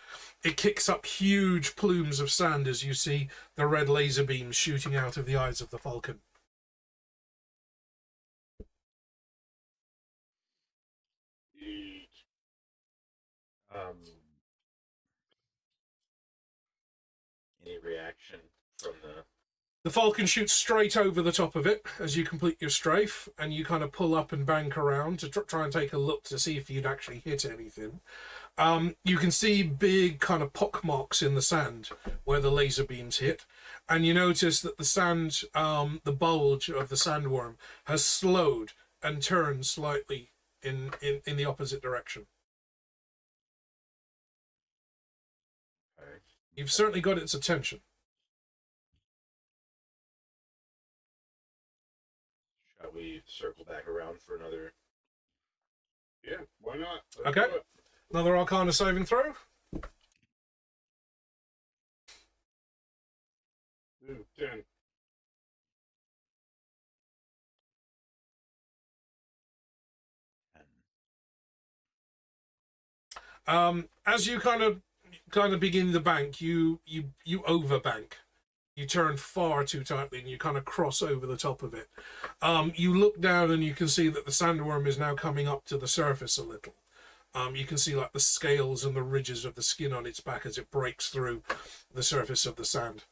It kicks up huge plumes of sand as you see the red laser beams shooting out of the eyes of the Falcon. Any reaction from the... The Falcon shoots straight over the top of it as you complete your strafe, and you kind of pull up and bank around to try and take a look to see if you'd actually hit anything. You can see big kind of pock marks in the sand where the laser beams hit, and you notice that the sand, the bulge of the sandworm has slowed and turned slightly in the opposite direction. Okay. You've certainly got its attention. Shall we circle back around for another? Yeah, why not? Let's Okay. do it. Another Arcana saving throw. Ooh, 10. As you kind of begin the bank, you overbank. You turn far too tightly and you kind of cross over the top of it. You look down and you can see that the sandworm is now coming up to the surface a little. You can see like the scales and the ridges of the skin on its back as it breaks through the surface of the sand.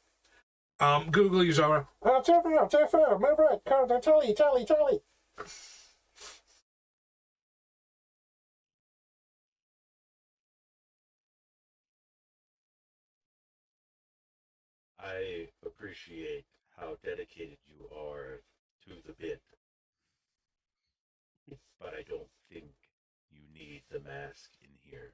Google use our too far, move right, tally. I appreciate how dedicated you are to the bit, but I don't think you need the mask in here.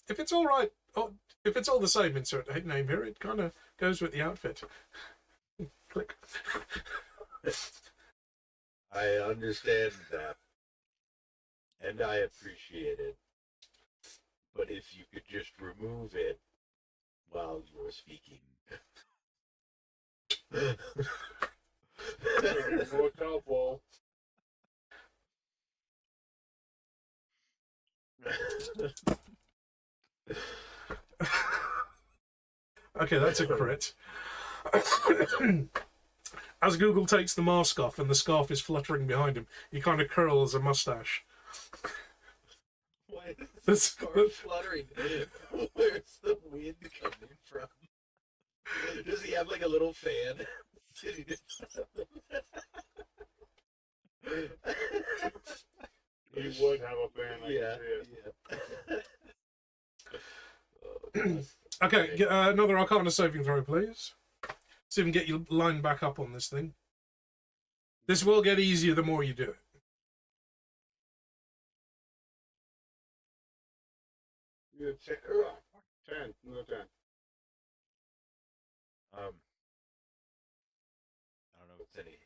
If it's all right, if it's all the same, insert name here. It kind of goes with the outfit. Click. I understand that, and I appreciate it. But if you could just remove it while you were speaking. Motel ball. Okay, that's a crit. As Google takes the mask off and the scarf is fluttering behind him, he kind of curls a mustache. Why is the That's- scarf fluttering? Where's the wind coming from? Does he have like a little fan? He would have a fan. I Yeah, can see it. yeah. Oh, God. Okay, another Arcana saving throw, please. See if we can get you lined back up on this thing. This will get easier the more you do it. Yeah, 10. No 10. I don't know if it's any.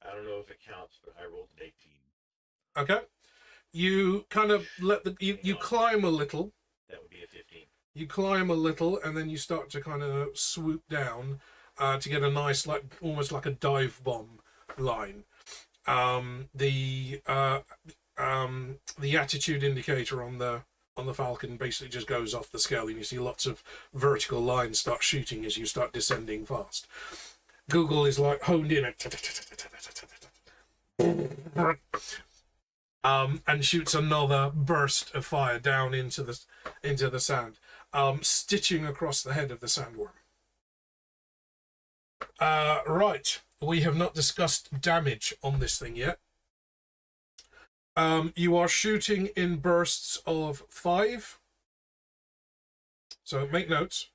I don't know if it counts, but I rolled an 18. Okay. You kind of let you climb a little. That would be a 15. You climb a little, and then you start to kind of swoop down to get a nice, like almost like a dive bomb line. The attitude indicator on the Falcon basically just goes off the scale, and you see lots of vertical lines start shooting as you start descending fast. Google is like honed in and shoots another burst of fire down into the sand, stitching across the head of the sandworm. Right, we have not discussed damage on this thing yet. You are shooting in bursts of 5. So make notes.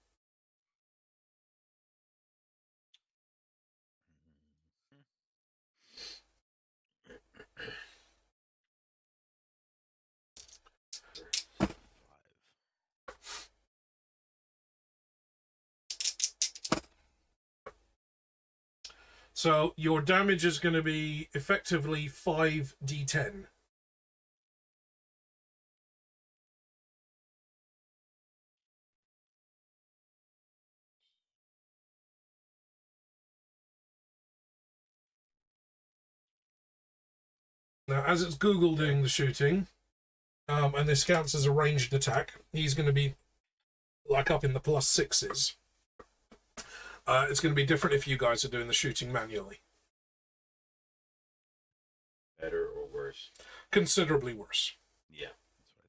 So your damage is going to be effectively 5d10. Now, as it's Google doing the shooting, and this counts as a ranged attack, he's going to be like up in the +6s. It's going to be different if you guys are doing the shooting manually. Better or worse? Considerably worse. Yeah, that's what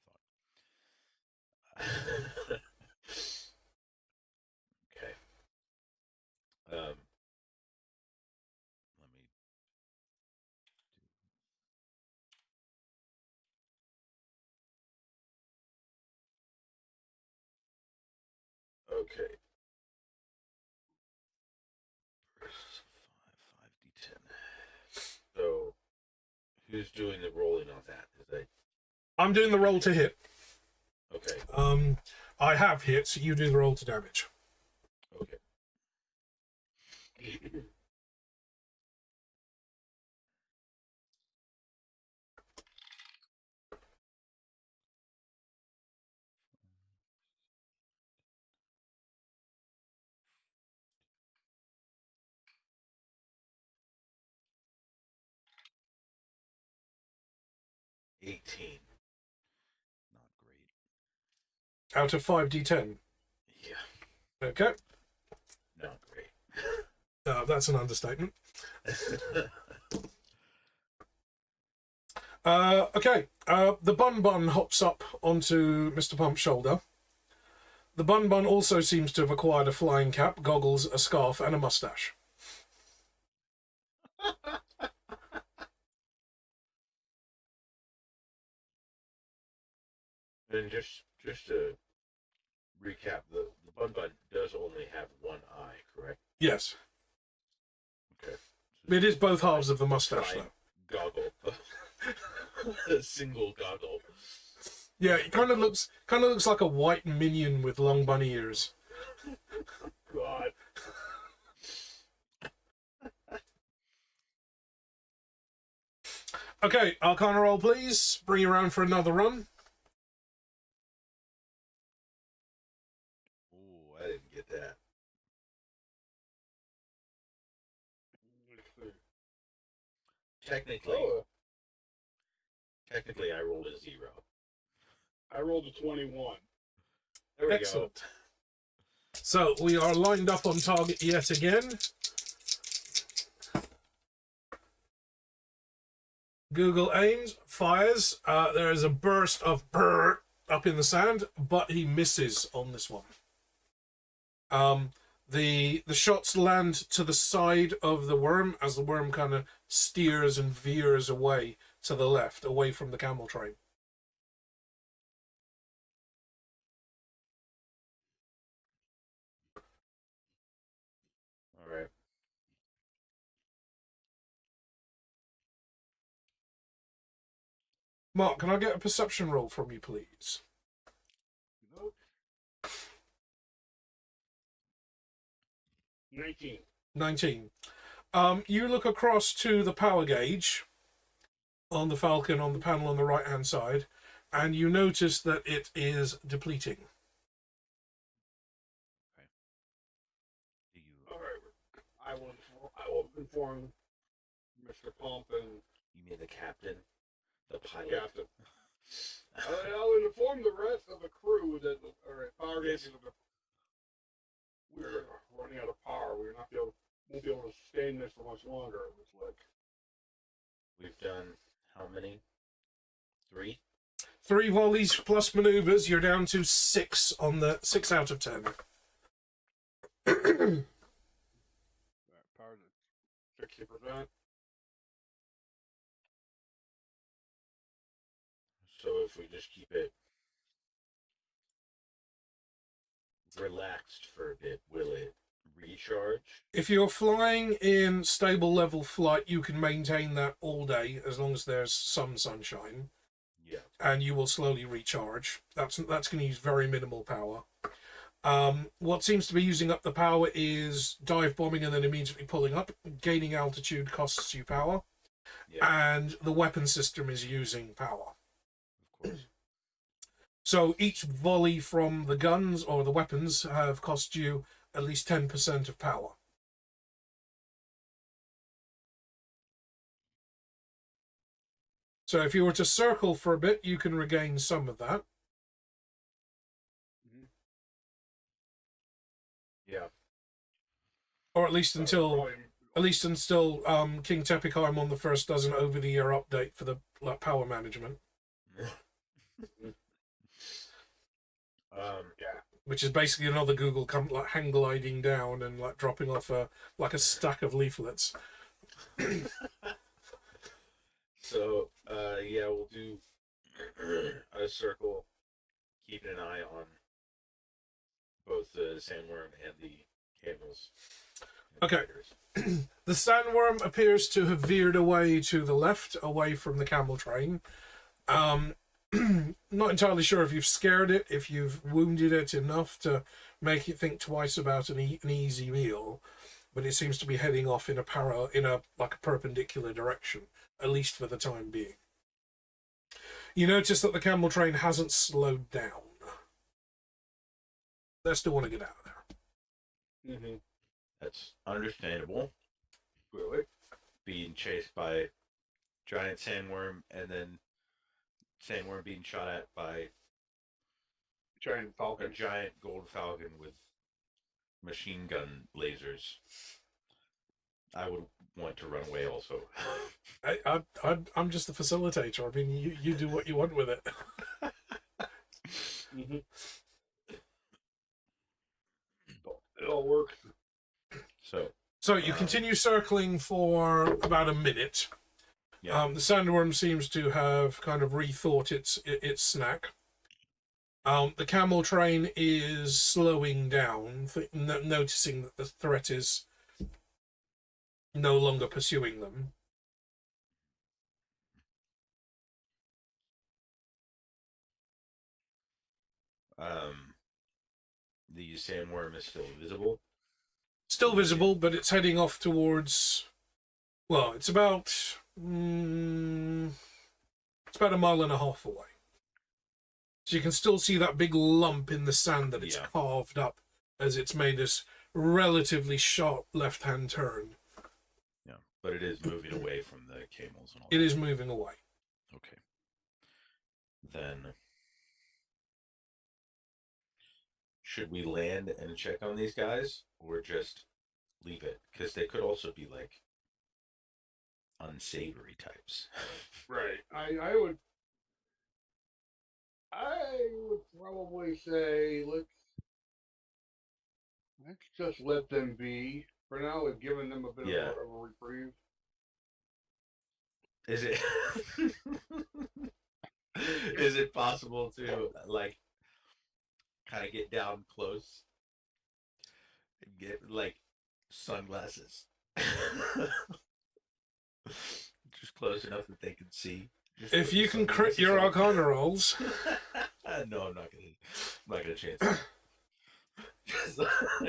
I thought. Okay. Let me. Okay. First 5d10. So, who's doing the rolling on that? I'm doing the roll to hit. Okay. I have hit, so you do the roll to damage. Okay. $18. Not great. Out of 5d10. Yeah. Okay. Not great. That's an understatement. Okay. The Bun hops up onto Mr. Pump's shoulder. The Bun also seems to have acquired a flying cap, goggles, a scarf, and a mustache. And just to recap, the Bun does only have one eye, correct? Yes. Okay. It is both halves of the mustache, though. Goggle. A single goggle. Yeah, it kind of looks like a white minion with long bunny ears. God. Okay, Arcana roll, please. Bring you around for another run. Ooh, I didn't get that. technically, Oh, I rolled a 0. I rolled a 21. There we Excellent. So we are lined up on target yet again. Google aims, fires. There is a burst of brrr up in the sand, but he misses on this one. The shots land to the side of the worm as the worm kind of steers and veers away to the left, away from the camel train. All right. Mark, can I get a perception roll from you, please? Nope. 19. 19. You look across to the power gauge on the Falcon on the panel on the right-hand side, and you notice that it is depleting. Do you All right. I will inform Mr. Pump and you mean the captain, the pilot? Captain. I'll inform the rest of the crew that power gauges we're running out of power. Won't be able to sustain this for much longer. It looks like. We've done how many? 3? 3 volleys plus maneuvers. You're down to 6 on the 6 out of 10. Power's at 60%. So if we just keep it relaxed for a bit, will it recharge? If you're flying in stable level flight, you can maintain that all day as long as there's some sunshine. Yeah. And you will slowly recharge. That's going to use very minimal power. What seems to be using up the power is dive bombing and then immediately pulling up. Gaining altitude costs you power. Yeah. And the weapon system is using power. Of course. So each volley from the guns or the weapons have cost you at least 10% of power. So if you were to circle for a bit, you can regain some of that. Yeah. Or at least until King Tepikheim on the first does an over-the-ear update for the power management. Yeah. Which is basically another Google hang gliding down and dropping off a stack of leaflets. So yeah, we'll do a circle, keeping an eye on both the sandworm and the camels. Okay. The sandworm appears to have veered away to the left, away from the camel train. Not entirely sure if you've scared it, if you've wounded it enough to make it think twice about an easy meal, but it seems to be heading off in a perpendicular direction, at least for the time being. You notice that the camel train hasn't slowed down. They still want to get out of there. Mm-hmm. That's understandable. Really? Being chased by giant sandworm and then sandworm being shot at by Giant a falcon. giant gold falcon with machine gun lasers. I would want to run away also. I'm just the facilitator. I mean, you do what you want with it. Mm-hmm. It all works. So you continue circling for about a minute. yeah. The sandworm seems to have kind of rethought its snack. The camel train is slowing down, noticing that the threat is no longer pursuing them. The sandworm is still visible. Still visible, but it's heading off towards. Well, it's about a mile and a half away. So you can still see that big lump in the sand that it's carved up as it's made this relatively sharp left-hand turn. Yeah. But it is moving away from the camels and all It that. is moving away. Okay. Then, should we land and check on these guys, or just leave it? Because they could also be, like, unsavory types. Right. I would probably say let's just let them be for now. We've given them a bit Yeah. of a reprieve. Is it is it possible to, like, kind of get down close and get, like, sunglasses? Just close enough that they can see. Just If put you the can crit your sunglasses on. Arcana rolls, No, I'm not gonna chance it.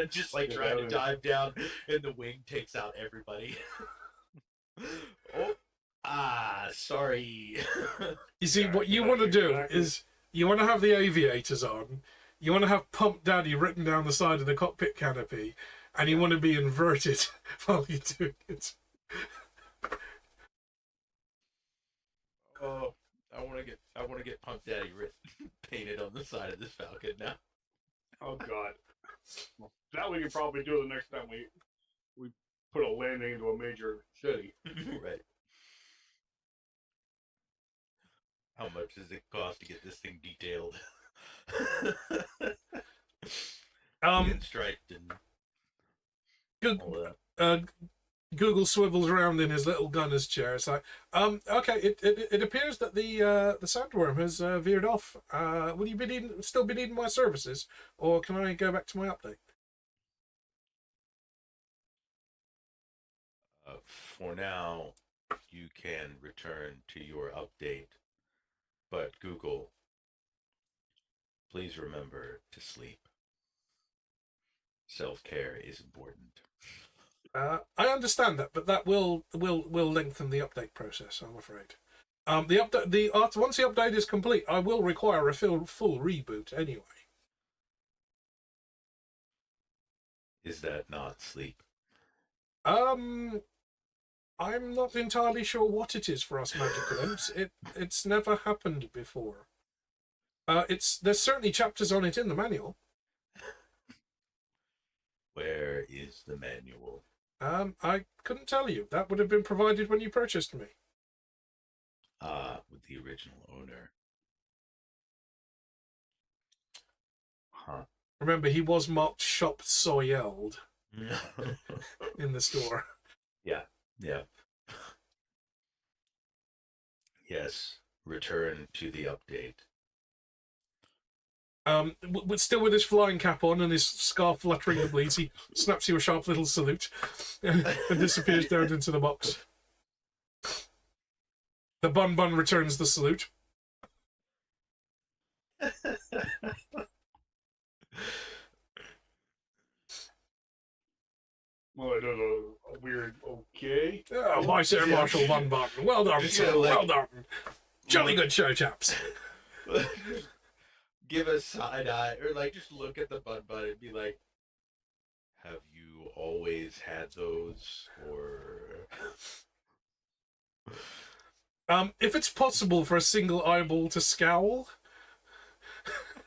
Just like trying to dive down, and the wing takes out everybody. Sorry. you see, Yeah, what you want to do exactly. is you want to have the aviators on, you want to have Pump Daddy written down the side of the cockpit canopy, and you want to be inverted while you're doing it. Oh, I want to get Pump Daddy painted on the side of this Falcon now. Oh God. Well, that we can probably do the next time we put a landing into a major city. Right. How much does it cost to get this thing detailed? And striped and all that. Google swivels around in his little gunner's chair. It's like, okay, it appears that the sandworm has veered off. Will you still be needing my services, or can I go back to my update? For now, you can return to your update, but Google, please remember to sleep. Self-care is important. I understand that, but that will lengthen the update process, I'm afraid. Once the update is complete, I will require a full reboot anyway. Is that not sleep? I'm not entirely sure what it is for us magical imps. It's never happened before. There's certainly chapters on it in the manual. Where is the manual? I couldn't tell you. That would have been provided when you purchased me. With the original owner. Huh. Remember, he was marked shop soiled in the store. Yeah. Yes, return to the update. Still with his flying cap on and his scarf fluttering the bleeds, he snaps you a sharp little salute and disappears down into the box. The Bun returns the salute. Well, it does a weird okay. Oh, Vice Air Marshal Bun. Well done, sir. Well done. Jolly good show, chaps. Give a side eye, or like just look at the Bun and be like, have you always had those, or... If it's possible for a single eyeball to scowl.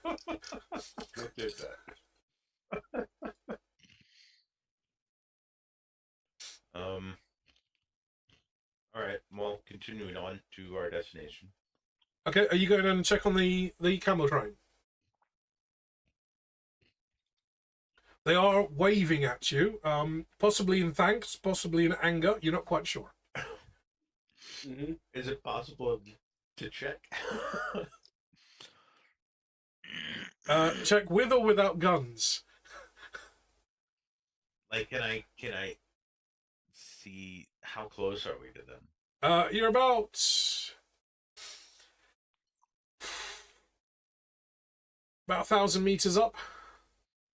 What did that? Alright, well, continuing on to our destination. Okay, are you going to check on the camel train? They are waving at you, possibly in thanks, possibly in anger. You're not quite sure. Mm-hmm. Is it possible to check? Check with or without guns. Like, can I see how close are we to them? You're about 1,000 meters up,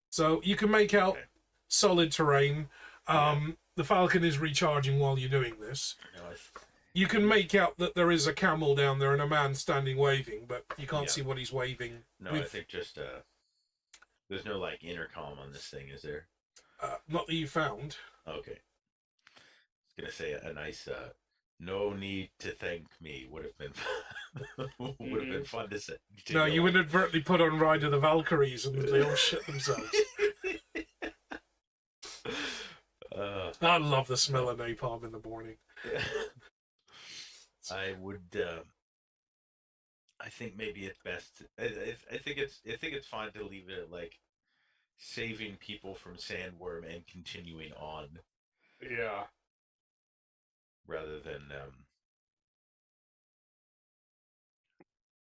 so you can make out solid terrain. The Falcon is recharging while you're doing this. No, You can make out that there is a camel down there and a man standing waving, but you can't see what he's waving. no, I think just there's no like intercom on this thing, is there? Not that you found. Okay. gonna say a nice no need to thank me would have been would have been fun to say. No, you inadvertently put on Ride of the Valkyries and they all shit themselves. I love the smell of napalm in the morning. I would. I think maybe it's best. I think it's fine to leave it at like saving people from sandworm and continuing on, Yeah. rather than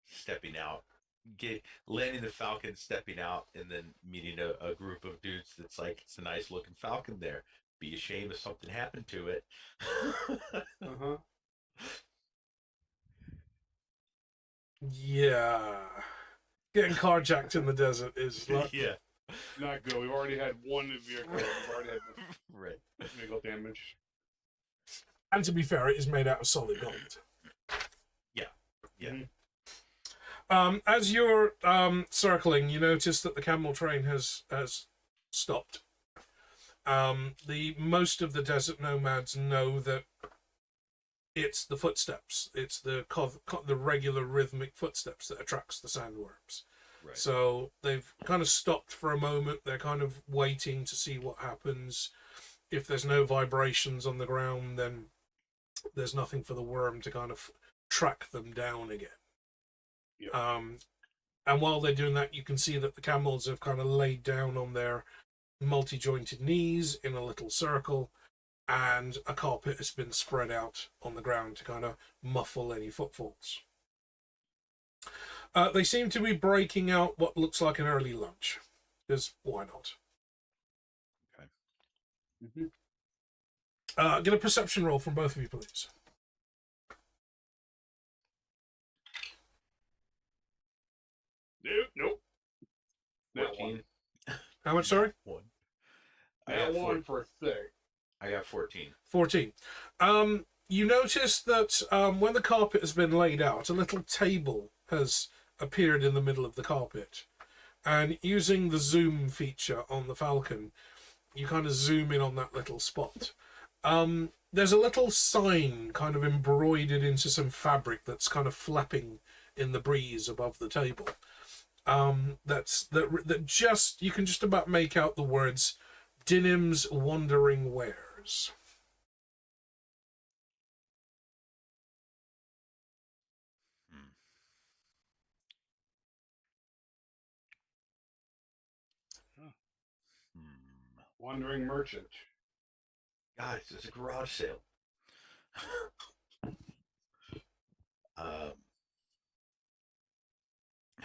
stepping out, landing the falcon, stepping out, and then meeting a group of dudes that's like, it's a nice looking falcon there. Be ashamed if something happened to it. Uh-huh. Yeah. Getting carjacked in the desert is like... Yeah. Not good. We've already had one vehicle. We've already had Right. vehicle damage. And to be fair, it is made out of solid gold. Yeah. Yeah. As you're circling, you notice that the camel train has stopped. Most of the desert nomads know that it's the footsteps. It's the regular rhythmic footsteps that attracts the sandworms. Right. So they've kind of stopped for a moment. They're kind of waiting to see what happens. If there's no vibrations on the ground, then there's nothing for the worm to kind of track them down again. Yeah. And while they're doing that, you can see that the camels have kind of laid down on their multi-jointed knees in a little circle, and a carpet has been spread out on the ground to kind of muffle any footfalls. They seem to be breaking out what looks like an early lunch, because why not? Okay. Get a perception roll from both of you, please. Nope. That 14. How much, sorry? 1. That one for 6. I got 14. 14. You notice that when the carpet has been laid out, a little table has appeared in the middle of the carpet. And using the zoom feature on the Falcon, you kind of zoom in on that little spot. There's a little sign kind of embroidered into some fabric that's kind of flapping in the breeze above the table. That just, you can just about make out the words Dinim's Wandering Wares. Wandering merchant. Guys, it's a garage sale.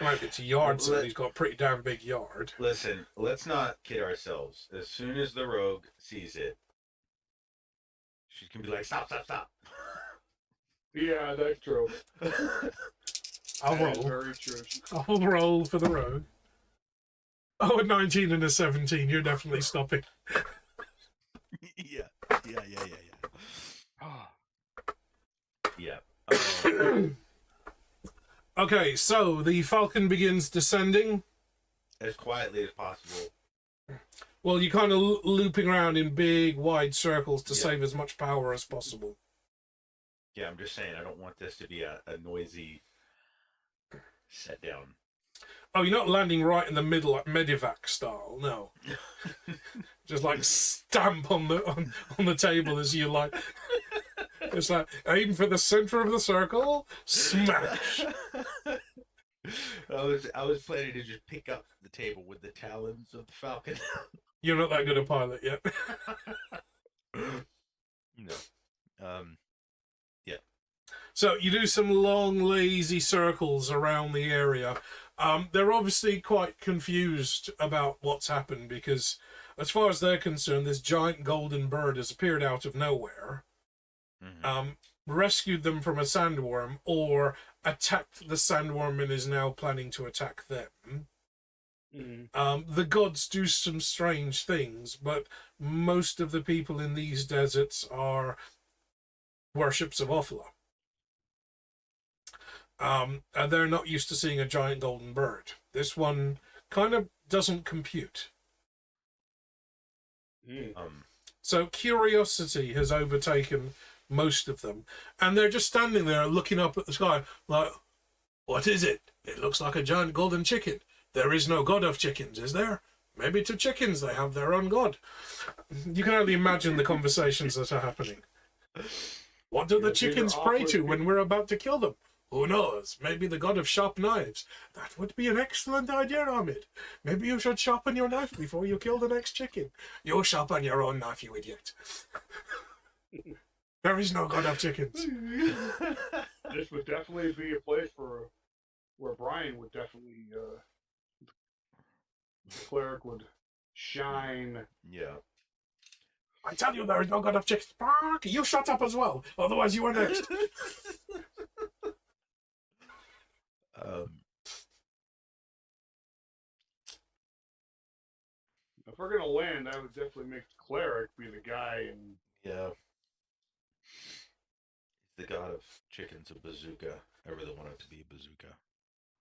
Right, it's a yard sale. He's got a pretty damn big yard. Listen, let's not kid ourselves. As soon as the rogue sees it, she's gonna be like, "Stop, stop, stop." Yeah, that's true. I'll That is roll. very true. I'll roll for the rogue. Oh, a 19 and a 17. You're definitely stopping. Yeah. Yeah. Okay, so the Falcon begins descending. As quietly as possible. Well, you're kind of looping around in big, wide circles to Yeah. save as much power as possible. Yeah, I'm just saying, I don't want this to be a noisy set down. Oh, you're not landing right in the middle like Medivac style, no. Just like stamp on the table as you like. It's like aim for the center of the circle, smash. I was planning to just pick up the table with the talons of the falcon. You're not that good a pilot yet. No. Yeah. So you do some long, lazy circles around the area. They're obviously quite confused about what's happened because, as far as they're concerned, this giant golden bird has appeared out of nowhere, rescued them from a sandworm, or attacked the sandworm and is now planning to attack them. The gods do some strange things, but most of the people in these deserts are worships of Ophala. And they're not used to seeing a giant golden bird. This one kind of doesn't compute. So curiosity has overtaken most of them, and they're just standing there looking up at the sky like, what is it? It looks like a giant golden chicken. There is no god of chickens, is there? Maybe to chickens they have their own god. You can only imagine the conversations that are happening. What do the chickens pray to when we're about to kill them? Who knows? Maybe the god of sharp knives. That would be an excellent idea, Ahmed. Maybe you should sharpen your knife before you kill the next chicken. You sharpen your own knife, you idiot. There is no god of chickens. This would definitely be a place where Brian would definitely, the cleric would shine. Yeah. I tell you, there is no god of chickens. Bark! You shut up as well, otherwise you are next. If we're gonna land, I would definitely make the cleric be the guy and. Yeah. The god of chickens, a bazooka. I really want it to be a bazooka.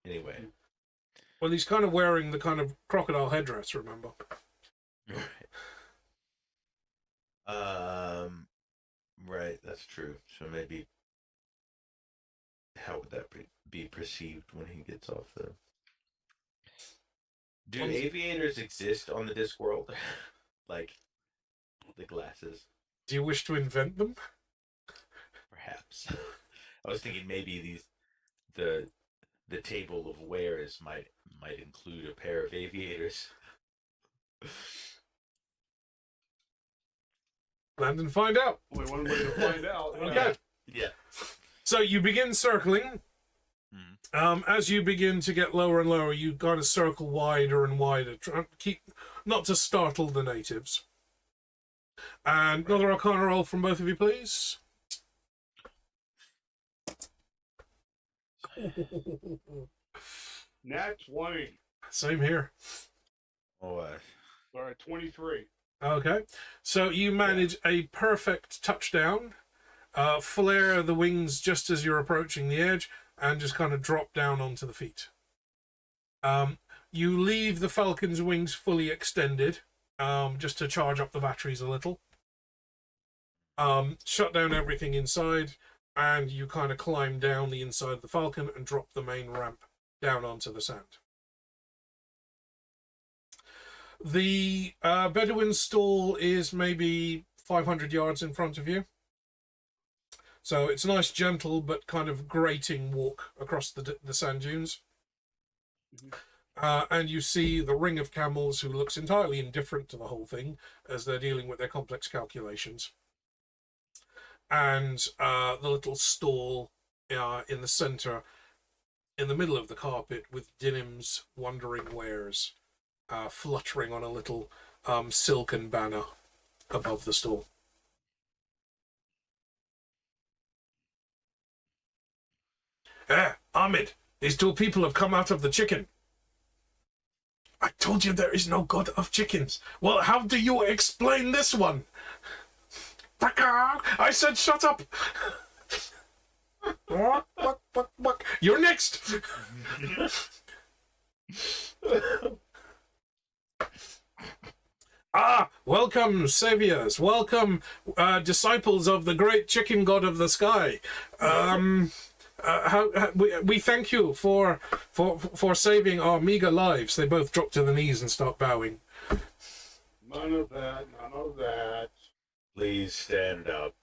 Anyway. Well, he's kind of wearing the kind of crocodile headdress, remember? Right, that's true. So maybe, how would that be perceived when he gets off the... Do aviators exist on the Discworld? Like, the glasses? Do you wish to invent them? Perhaps. I was thinking maybe the table of wares might include a pair of aviators. Land and find out. Only one way to find out. Okay. Yeah. So you begin circling. As you begin to get lower and lower, you kind of circle wider and wider, trying to keep, not to startle the natives. And another Arcana roll from both of you, please. Nat 20. Same here. Oh, Sorry, 23. Okay. So you manage a perfect touchdown, flare the wings just as you're approaching the edge, and just kind of drop down onto the feet. You leave the Falcon's wings fully extended, just to charge up the batteries a little. Shut down everything inside, and you kind of climb down the inside of the Falcon and drop the main ramp down onto the sand. The Bedouin stall is maybe 500 yards in front of you. So it's a nice, gentle, but kind of grating walk across the sand dunes. And you see the ring of camels, who looks entirely indifferent to the whole thing as they're dealing with their complex calculations. And the little stall in the center, in the middle of the carpet, with Dinim's wandering wares fluttering on a little silken banner above the stall. Ahmed, these two people have come out of the chicken. I told you there is no god of chickens. Well, how do you explain this one? I said shut up. You're next. Welcome, saviors. Welcome, disciples of the great chicken god of the sky. We thank you for saving our meager lives. They both drop to their knees and start bowing. None of that. None of that. please stand up.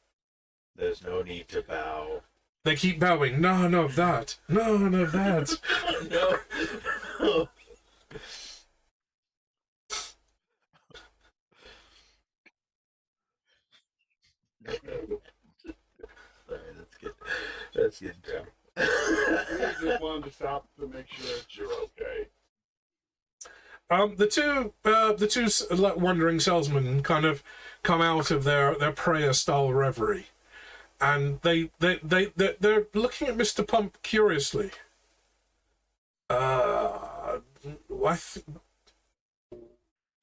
There's no need to bow. They keep bowing. None of that. None of that. No. Sorry, that's good down. I just wanted to stop to make sure that you're okay. The two wandering salesmen kind of come out of their prayer style reverie, and they're looking at Mr. Pump curiously.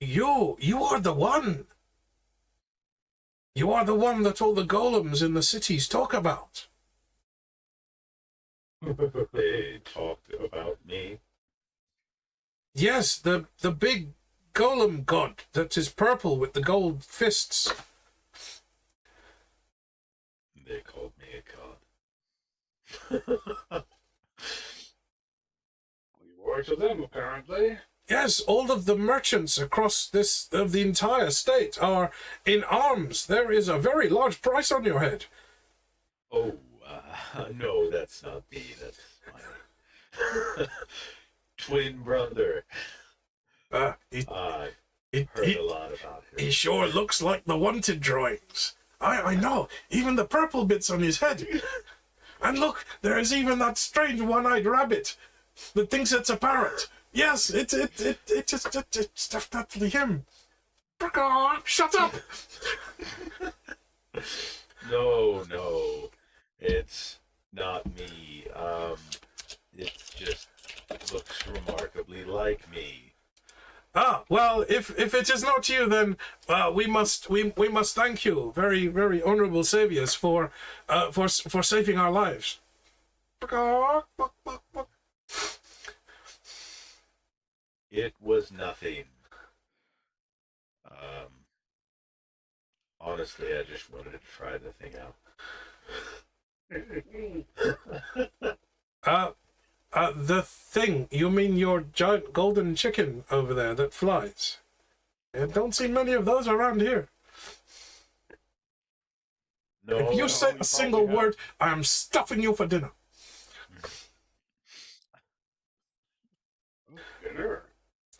You are the one. You are the one that all the golems in the cities talk about. They talked about me. Yes, the big golem god that is purple with the gold fists. You work to them, apparently. Yes, all of the merchants across the entire state are in arms. There is a very large price on your head. Oh, no, that's not me. That's my twin brother. He I've heard a lot about him. he sure looks like the wanted drawings. I know, even the purple bits on his head. And look, there is even that strange one-eyed rabbit that thinks it's a parrot. Yes, it's definitely him. Shut up! No, it's not me. It just looks remarkably like me. Ah, well, if it is not you, then we must thank you, very very honourable saviors, for saving our lives. It was nothing. Honestly, I just wanted to try the thing out. The thing, you mean your giant golden chicken over there that flies? I don't see many of those around here. No, If you say a single word, I am stuffing you for dinner. Dinner.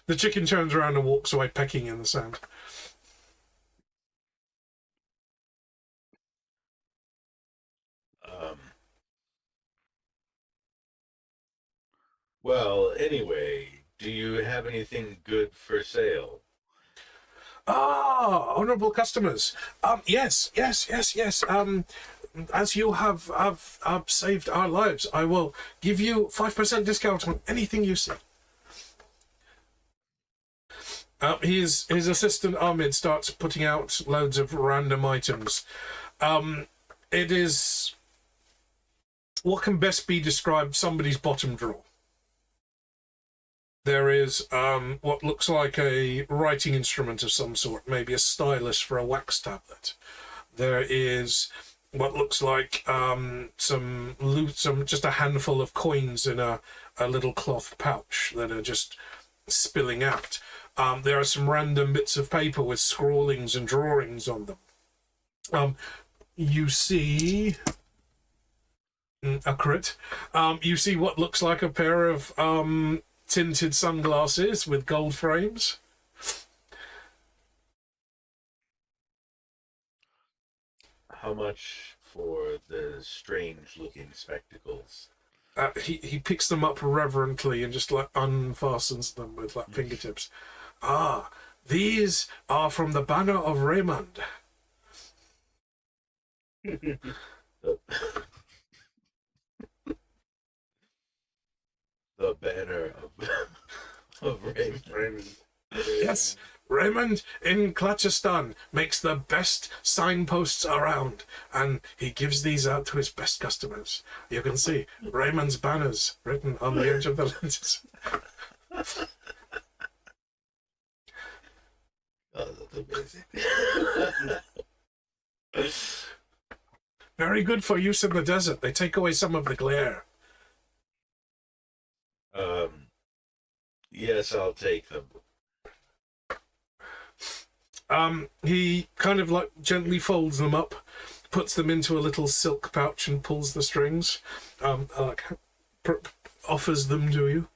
The chicken turns around and walks away, pecking in the sand. Well, anyway, do you have anything good for sale? Ah, honourable customers. Yes. As you have saved our lives, I will give you 5% discount on anything you see. His assistant Ahmed starts putting out loads of random items. It is what can best be described somebody's bottom drawer. There is what looks like a writing instrument of some sort, maybe a stylus for a wax tablet. There is what looks like just a handful of coins in a little cloth pouch that are just spilling out. There are some random bits of paper with scrawlings and drawings on them. You see a crit. You see what looks like a pair of tinted sunglasses with gold frames. How much for the strange-looking spectacles? He picks them up reverently and just like unfastens them with like fingertips. Ah, these are from the Banner of Raymond. The banner of Raymond. Yes, Raymond in Klachistan makes the best signposts around, and he gives these out to his best customers. You can see Raymond's banners written on the edge of the lenses. Oh, that's amazing. Very good for use in the desert. They take away some of the glare. Yes, I'll take them. He kind of like gently folds them up, puts them into a little silk pouch and pulls the strings. Offers them to you.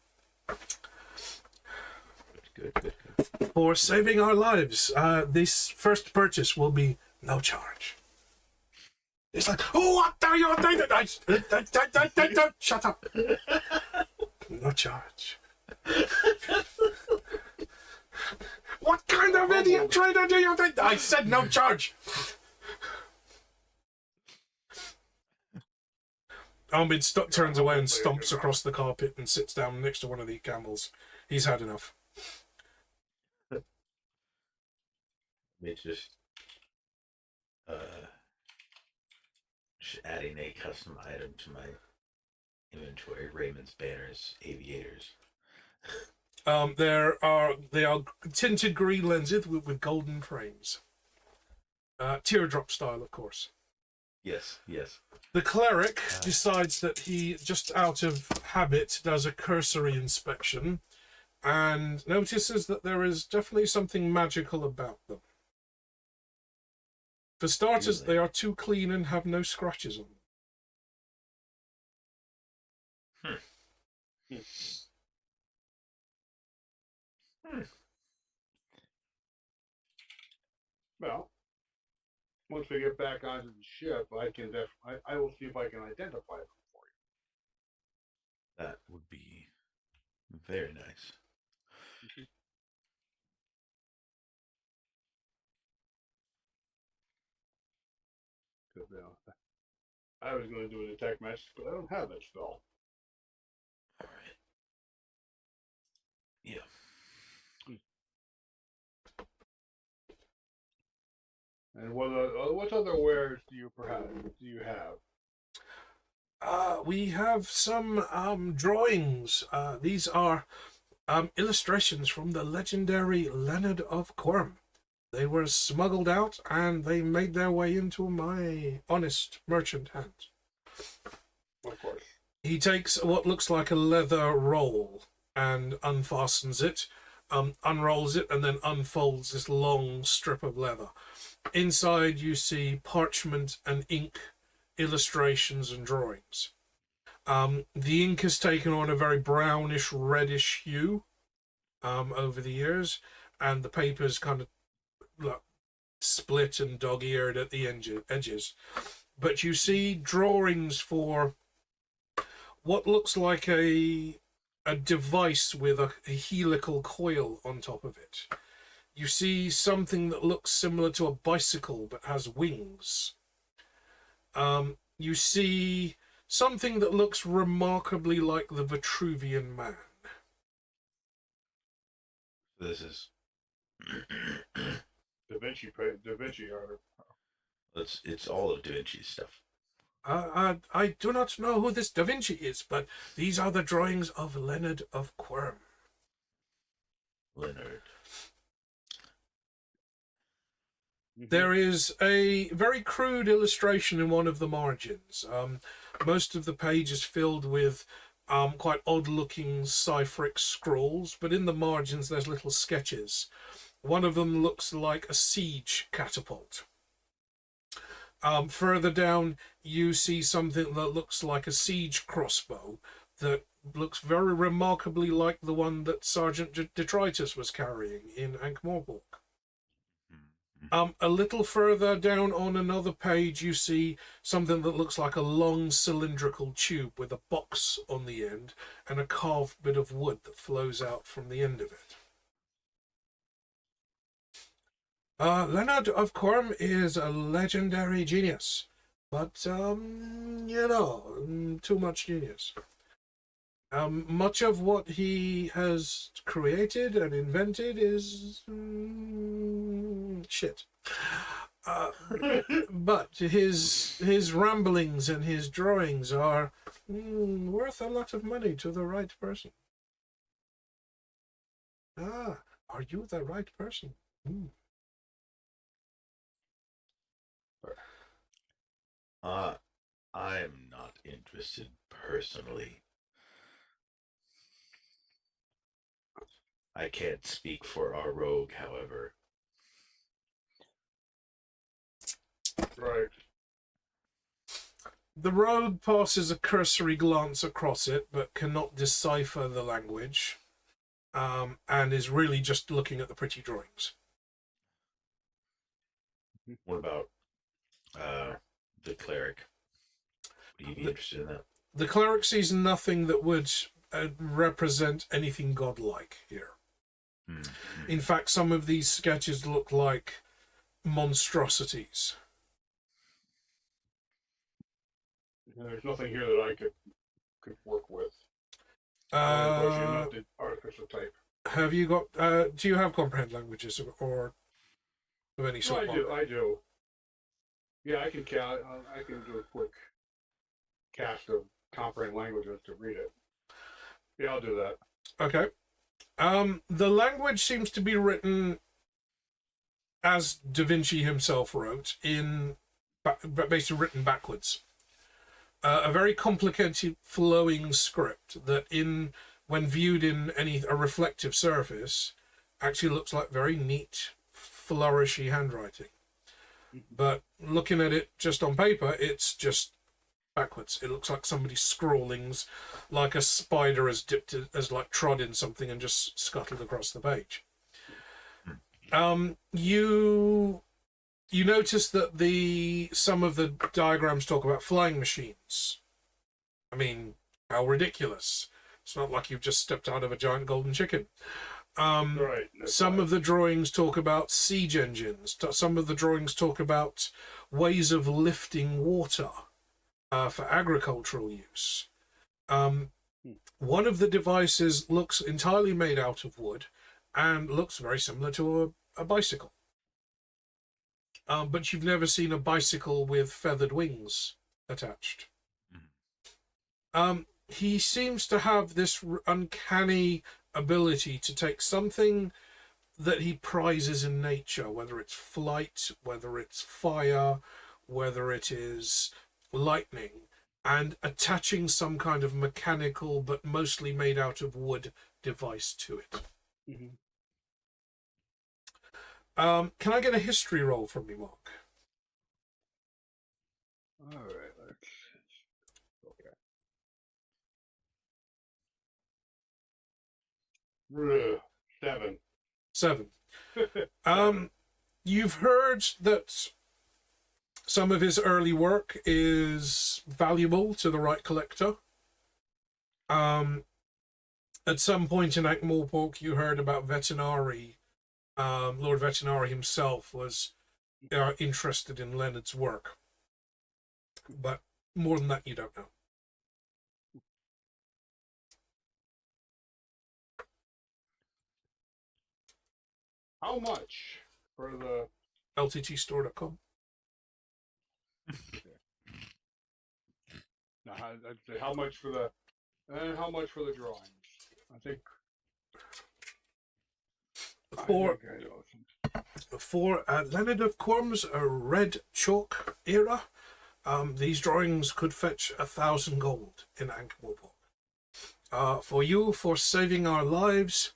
Good. For saving our lives, this first purchase will be no charge. It's like, oh, what are you doing? Shut up. No charge. What kind of idiot trader do you think? I said no charge. Ahmed turns away and stomps across the carpet and sits down next to one of the camels. He's had enough. Let me just adding a custom item to my inventory. Raymond's banners, aviators. They are tinted green lenses with golden frames. Teardrop style, of course. Yes, yes. The cleric decides that he, just out of habit, does a cursory inspection and notices that there is definitely something magical about them. For starters, Really? they are too clean and have no scratches on them. Well, once we get back onto the ship, I will see if I can identify them for you. That would be very nice. Because I was going to do a detect message, but I don't have that spell. All right. Yeah. And what other wares do you have? We have some drawings. These are illustrations from the legendary Leonard of Quirm. They were smuggled out and they made their way into my honest merchant hands. Of course. He takes what looks like a leather roll and unfastens it, unrolls it, and then unfolds this long strip of leather. Inside you see parchment and ink, illustrations and drawings. The ink has taken on a very brownish, reddish hue over the years, and the paper's kind of split and dog-eared at the edges. But you see drawings for what looks like a device with a helical coil on top of it. You see something that looks similar to a bicycle but has wings. You see something that looks remarkably like the Vitruvian Man. This is Da Vinci art. it's all of Da Vinci's stuff. I do not know who this Da Vinci is, but these are the drawings of Leonard of Quirm. Leonard. There is a very crude illustration in one of the margins. Most of the page is filled with quite odd-looking cipheric scrolls, but in the margins there's little sketches. One of them looks like a siege catapult. Further down, you see something that looks like a siege crossbow that looks very remarkably like the one that Sergeant Detritus was carrying in Ankh-Morpork. A little further down on another page, you see something that looks like a long cylindrical tube with a box on the end and a carved bit of wood that flows out from the end of it. Leonard of Quirm is a legendary genius, but, too much genius. Much of what he has created and invented is shit. But his ramblings and his drawings are worth a lot of money to the right person. Ah, are you the right person? I'm not interested personally. I can't speak for our rogue, however. Right. The rogue passes a cursory glance across it, but cannot decipher the language, and is really just looking at the pretty drawings. What about the cleric? Would you be interested in that? The cleric sees nothing that would represent anything godlike here. In fact, some of these sketches look like monstrosities. There's nothing here that I could work with. Unfortunately, not the artificial type. Have you got? Do you have comprehend languages or of any sort? I do. Yeah, I can do a quick cast of comprehend languages to read it. Yeah, I'll do that. Okay. The language seems to be written as Da Vinci himself wrote in basically written backwards. A very complicated flowing script that when viewed in a reflective surface actually looks like very neat flourishy handwriting, but looking at it just on paper, it's just backwards. It looks like somebody's scrawlings, like a spider has like trod in something and just scuttled across the page. You notice that some of the diagrams talk about flying machines. I mean, how ridiculous. It's not like you've just stepped out of a giant golden chicken. Right. Some of the drawings talk about siege engines. Some of the drawings talk about ways of lifting water for agricultural use. One of the devices looks entirely made out of wood and looks very similar to a bicycle. But you've never seen a bicycle with feathered wings attached. He seems to have this uncanny ability to take something that he prizes in nature, whether it's flight, whether it's fire, whether it is lightning, and attaching some kind of mechanical but mostly made out of wood device to it. Can I get a history roll from you, Mark? All right. Okay. 7. 7. You've heard that some of his early work is valuable to the right collector. At some point in Ankh-Morpork, you heard about Vetinari. Lord Vetinari himself was interested in Leonard's work. But more than that, you don't know. How much for the LTTstore.com. Now, I'd say how much for the drawings? I think for Leonard of Corm's red chalk era, these drawings could fetch 1,000 gold in Ankh-Morpork. For you, for saving our lives,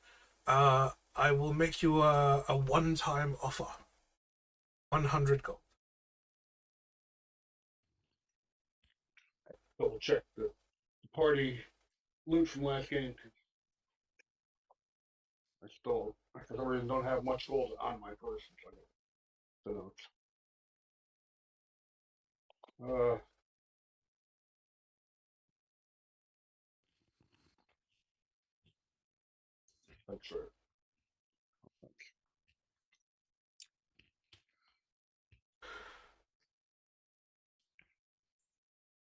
I will make you a one-time offer. 100 gold. double check the party loot from last game. I stole. For some reason, don't have much gold on my person. So that's right.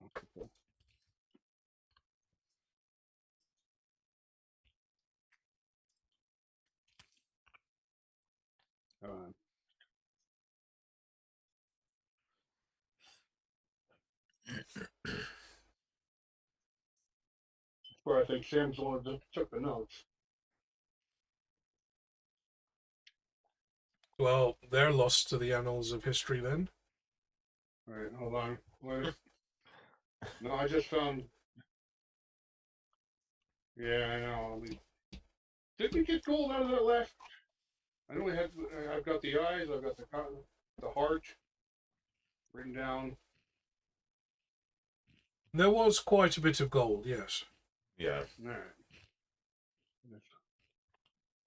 Okay. Where I think Sam's the one that took the notes. Well, they're lost to the annals of history then. All right, hold on. Wait. No, I just found. Yeah, I know. Did we get gold out of that last? I know we had. I've got the eyes. I've got the heart written down. There was quite a bit of gold, yes. Yeah. All right.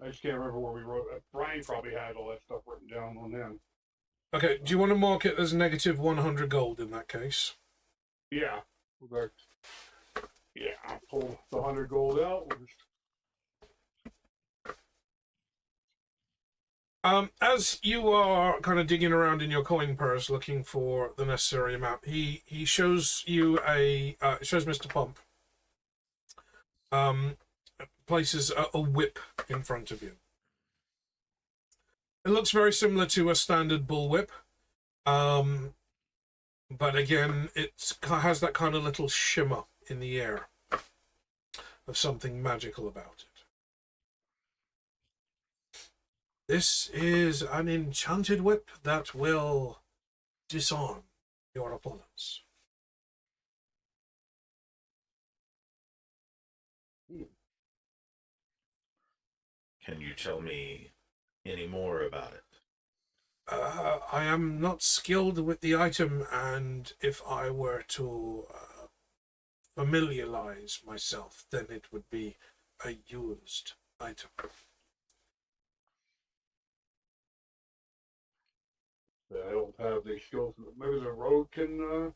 I just can't remember where we wrote. Brian probably had all that stuff written down on him. Okay, do you want to mark it as negative 100 gold in that case? Yeah. Okay. Yeah, I'll pull the 100 gold out. We'll just... As you are kind of digging around in your coin purse looking for the necessary amount, he shows you shows Mr. Pump. Places a whip in front of you. It looks very similar to a standard bullwhip, but again, it has that kind of little shimmer in the air of something magical about it. This is an enchanted whip that will disarm your opponents. Can you tell me any more about it? I am not skilled with the item, and if I were to familiarize myself, then it would be a used item. I don't have the skills. Maybe the rogue can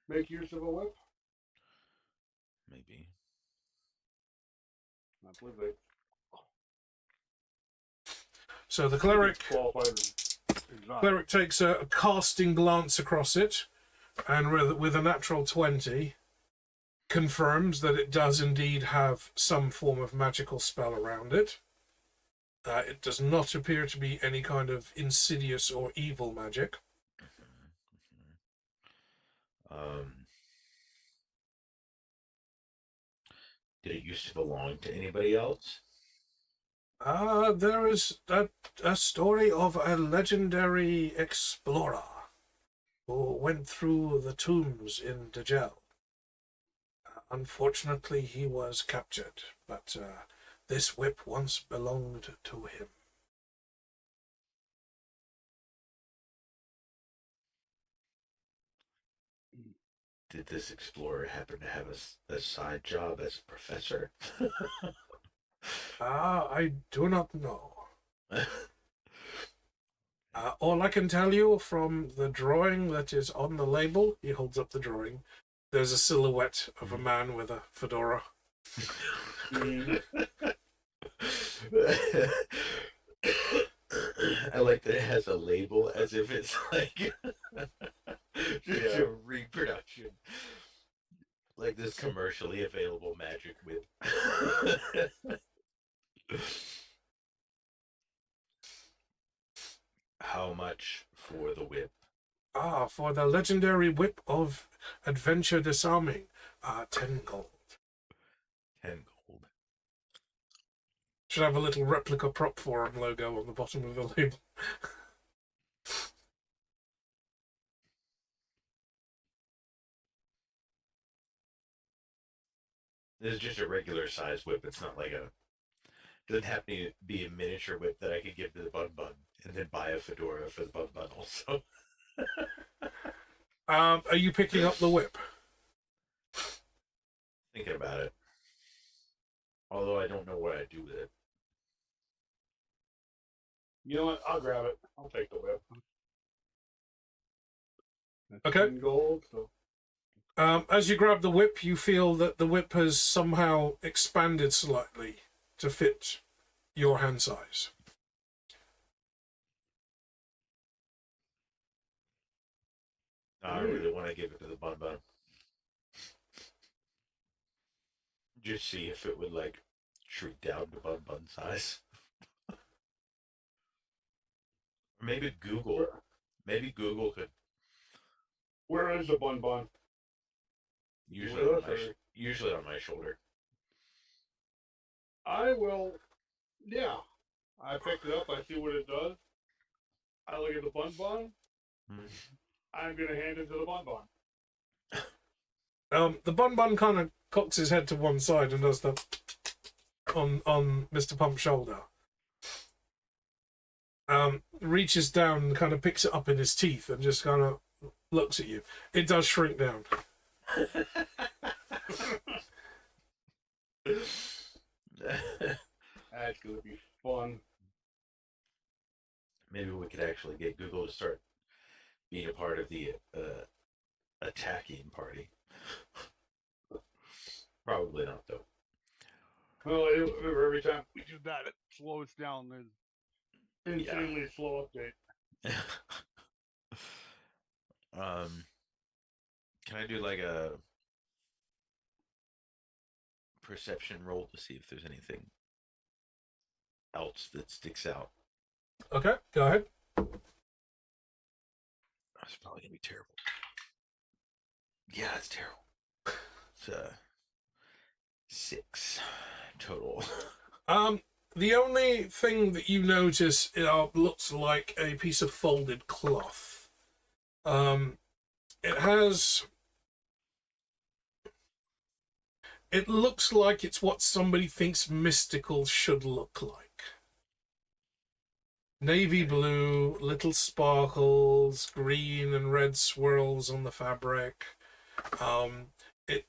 make use of a whip. Maybe. I believe they So the cleric qualified as exotic. Cleric takes a casting glance across it, and with a natural 20, confirms that it does indeed have some form of magical spell around it. It does not appear to be any kind of insidious or evil magic. Did it used to belong to anybody else? There is a story of a legendary explorer who went through the tombs in Dajel. Unfortunately, he was captured, but this whip once belonged to him. Did this explorer happen to have a side job as a professor? I do not know. All I can tell you from the drawing that is on the label, he holds up the drawing, there's a silhouette of a man with a fedora. I like that it has a label as if it's like just a reproduction. Like this commercially available magic whip. How much for the whip? For the legendary whip of adventure disarming, 10 gold. 10 gold. Should have a little replica prop forum logo on the bottom of the label. This is just a regular size whip. It's not like doesn't have to be a miniature whip that I could give to the Bun Bun and then buy a fedora for the Bun Bun also. Are you picking up the whip? Thinking about it. Although I don't know what I'd do with it. You know what? I'll grab it. I'll take the whip. That's Okay. 10 gold. So As you grab the whip, you feel that the whip has somehow expanded slightly to fit your hand size. I really want to give it to the Bun Bun. Just see if it would, like, shrink down to Bun Bun size. Or maybe Google. Maybe Google could. where is the Bun Bun? Usually on my shoulder. I will. Yeah. I picked it up. I see what it does. I look at the Bun Bun. I'm going to hand it to the Bun Bun. The Bun Bun kind of cocks his head to one side and does the on Mr. Pump's shoulder. Reaches down and kind of picks it up in his teeth and just kind of looks at you. It does shrink down. That's going to be fun. Maybe we could actually get Google to start being a part of the attacking party. Probably not, though. Well, every time we do that, it slows down. There's insanely slow update. Can I do like a perception roll to see if there's anything else that sticks out? Okay, go ahead. That's probably gonna be terrible. Yeah, it's terrible. It's 6 total. The only thing that you notice looks like a piece of folded cloth. It has... It looks like it's what somebody thinks mystical should look like. Navy blue, little sparkles, green and red swirls on the fabric. It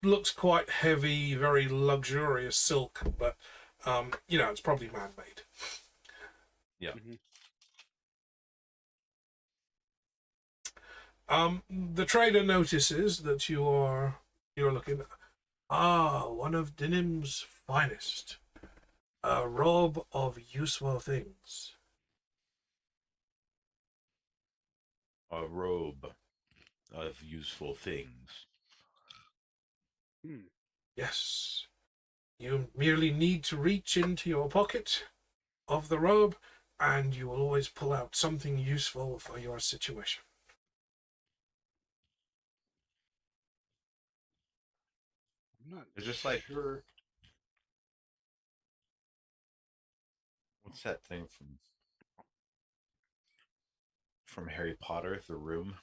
looks quite heavy, very luxurious silk, but, you know, it's probably man-made. Yeah. The trader notices that you're looking at, one of Dinim's finest. A robe of useful things. A robe of useful things. Yes. You merely need to reach into your pocket of the robe, and you will always pull out something useful for your situation. I'm not It's just like sure. what's that thing from Harry Potter, the room?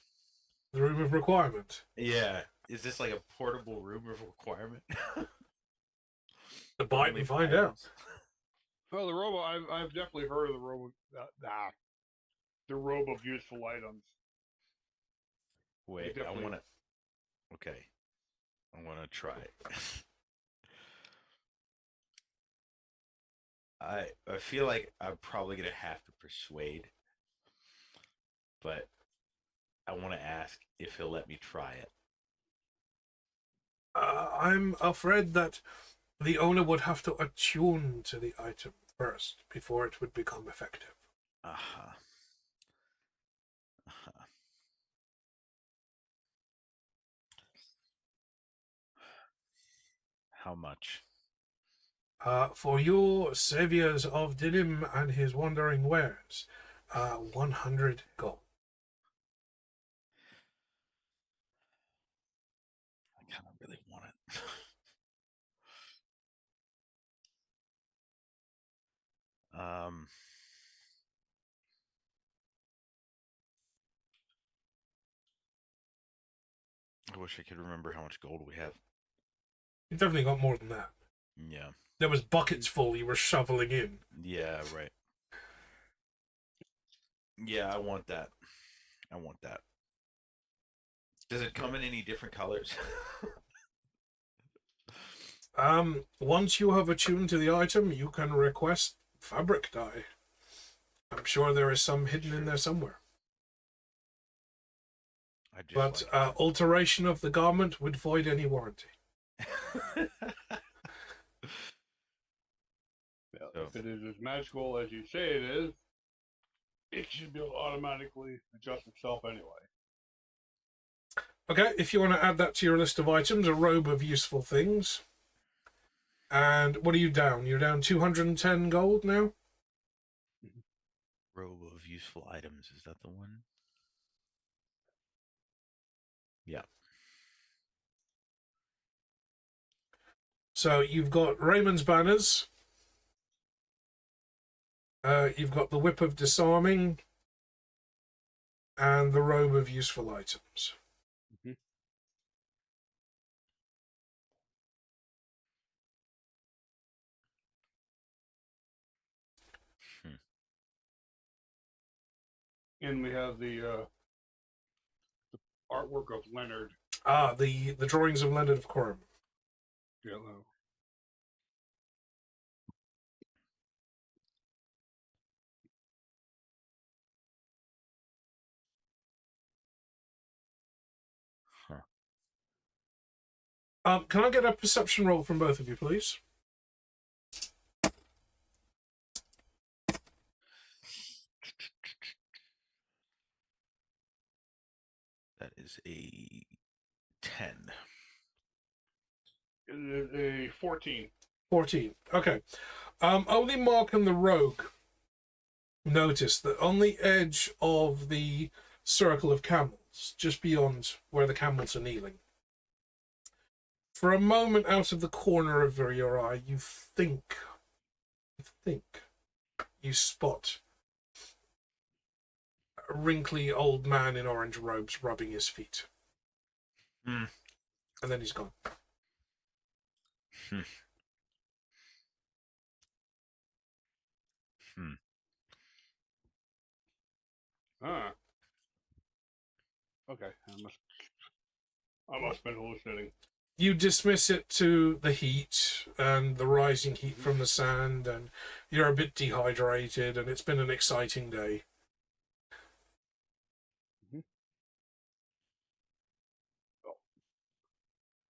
The room of requirement. Yeah. Is this like a portable room of requirement? To bite and find out. Well, the robe. I've definitely heard of the robe. The robe of useful items. Wait, I Definitely. want to. Okay, I want to try it. I feel like I'm probably gonna have to persuade, but I want to ask if he'll let me try it. I'm afraid that the owner would have to attune to the item first before it would become effective. Uh-huh. Uh-huh. How much? For you, saviors of Dinim and his wandering wares, 100 gold. I kind of really want it. I wish I could remember how much gold we have. You definitely got more than that. Yeah. There was buckets full you were shoveling in. Yeah, right. Yeah, I want that. I want that. Does it come in any different colors? Once you have attuned to the item, you can request fabric dye. I'm sure there is some hidden in there somewhere. I just But like alteration of the garment would void any warranty. Well, So- if it is as magical as you say it is, it should be able to automatically adjust itself anyway. Okay, if you want to add that to your list of items, a robe of useful things. And what are you down? You're down 210 gold now? Robe of useful items, is that the one? Yeah. So you've got Raymond's banners. You've got the whip of disarming. And the robe of useful items. And we have the artwork of Leonard. The drawings of Leonard of Coram. Yellow. Huh. Can I get a perception roll from both of you, please? That is a 10. It is a 14. 14. Okay. Only Mark and the Rogue notice that on the edge of the circle of camels, just beyond where the camels are kneeling, for a moment out of the corner of your eye, you think you spot wrinkly old man in orange robes rubbing his feet. Hmm. And then he's gone. Hmm. Hmm. Ah. Okay. I must have been hallucinating. You dismiss it to the heat and the rising heat from the sand, and you're a bit dehydrated, and it's been an exciting day.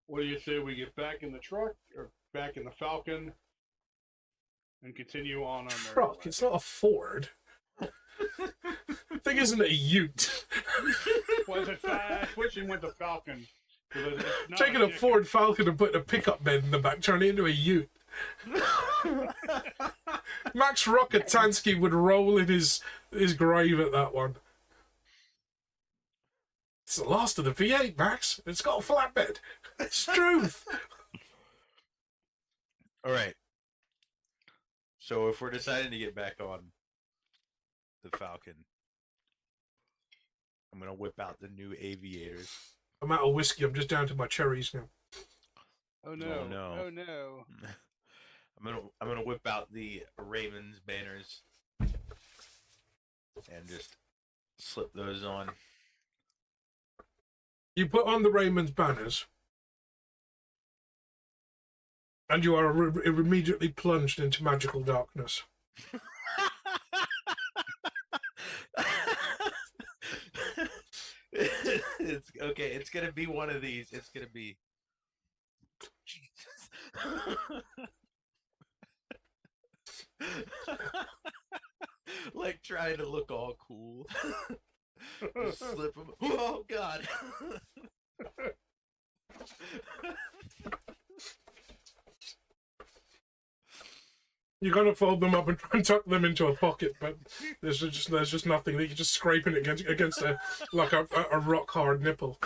What do you say we get back in the truck or back in the Falcon and continue on our merry Truck, way? it's not a Ford. Thing isn't a ute. Was it switching with the Falcon? It's not Taking a chicken. Ford Falcon and putting a pickup bed in the back, turning it into a ute. Max Rockatansky would roll in his grave at that one. It's the last of the V8, Max. It's got a flatbed. It's truth. All right. So if we're deciding to get back on the Falcon, I'm gonna whip out the new aviators. I'm out of whiskey. I'm just down to my cherries now. Oh no! Oh, no. Oh no! I'm gonna whip out the Raymond's banners and just slip those on. You put on the Raymond's banners, and you are immediately plunged into magical darkness. It's okay. It's gonna be one of these. It's gonna be. Jesus. Like trying to look all cool. Just slip them. Oh God. You're gonna fold them up and try and tuck them into a pocket, but there's just nothing. You're just scraping it against a rock hard nipple.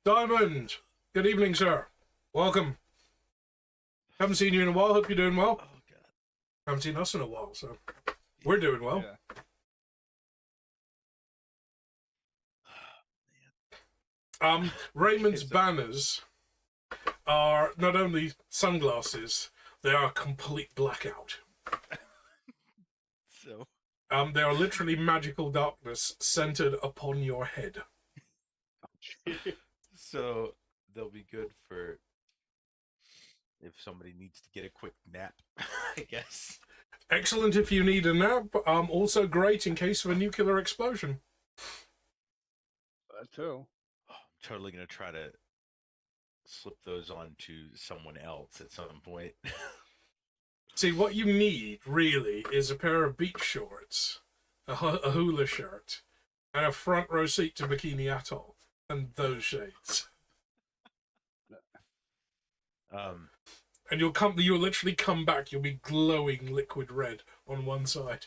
Diamond, good evening, sir. Welcome. Haven't seen you in a while. Hope you're doing well. Oh God. Haven't seen us in a while, so we're doing well. Yeah. Raymond's banners are not only sunglasses, they are complete blackout. So. They are literally magical darkness centered upon your head. So they'll be good for if somebody needs to get a quick nap, I guess. Excellent if you need a nap. Also great in case of a nuclear explosion. That too. Oh, I'm totally gonna try to slip those on to someone else at some point. See, what you need, really, is a pair of beach shorts, a hula shirt, and a front row seat to Bikini Atoll, and those shades. And you'll literally come back, you'll be glowing liquid red on one side.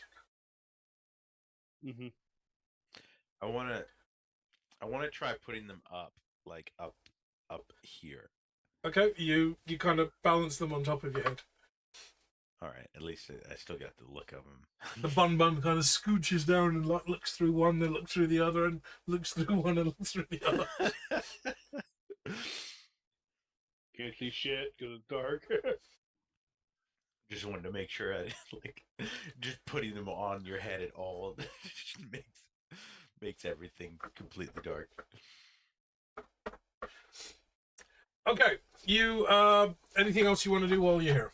Mm-hmm. I wanna try putting them up, like up here. Okay, you kind of balance them on top of your head. All right, at least I still got the look of them. The bun kind of scooches down and looks through one, then looks through the other, and looks through one and looks through the other. Can't see shit because it's dark. Just wanted to make sure I just putting them on your head at all makes everything completely dark. Okay, you anything else you want to do while you're here?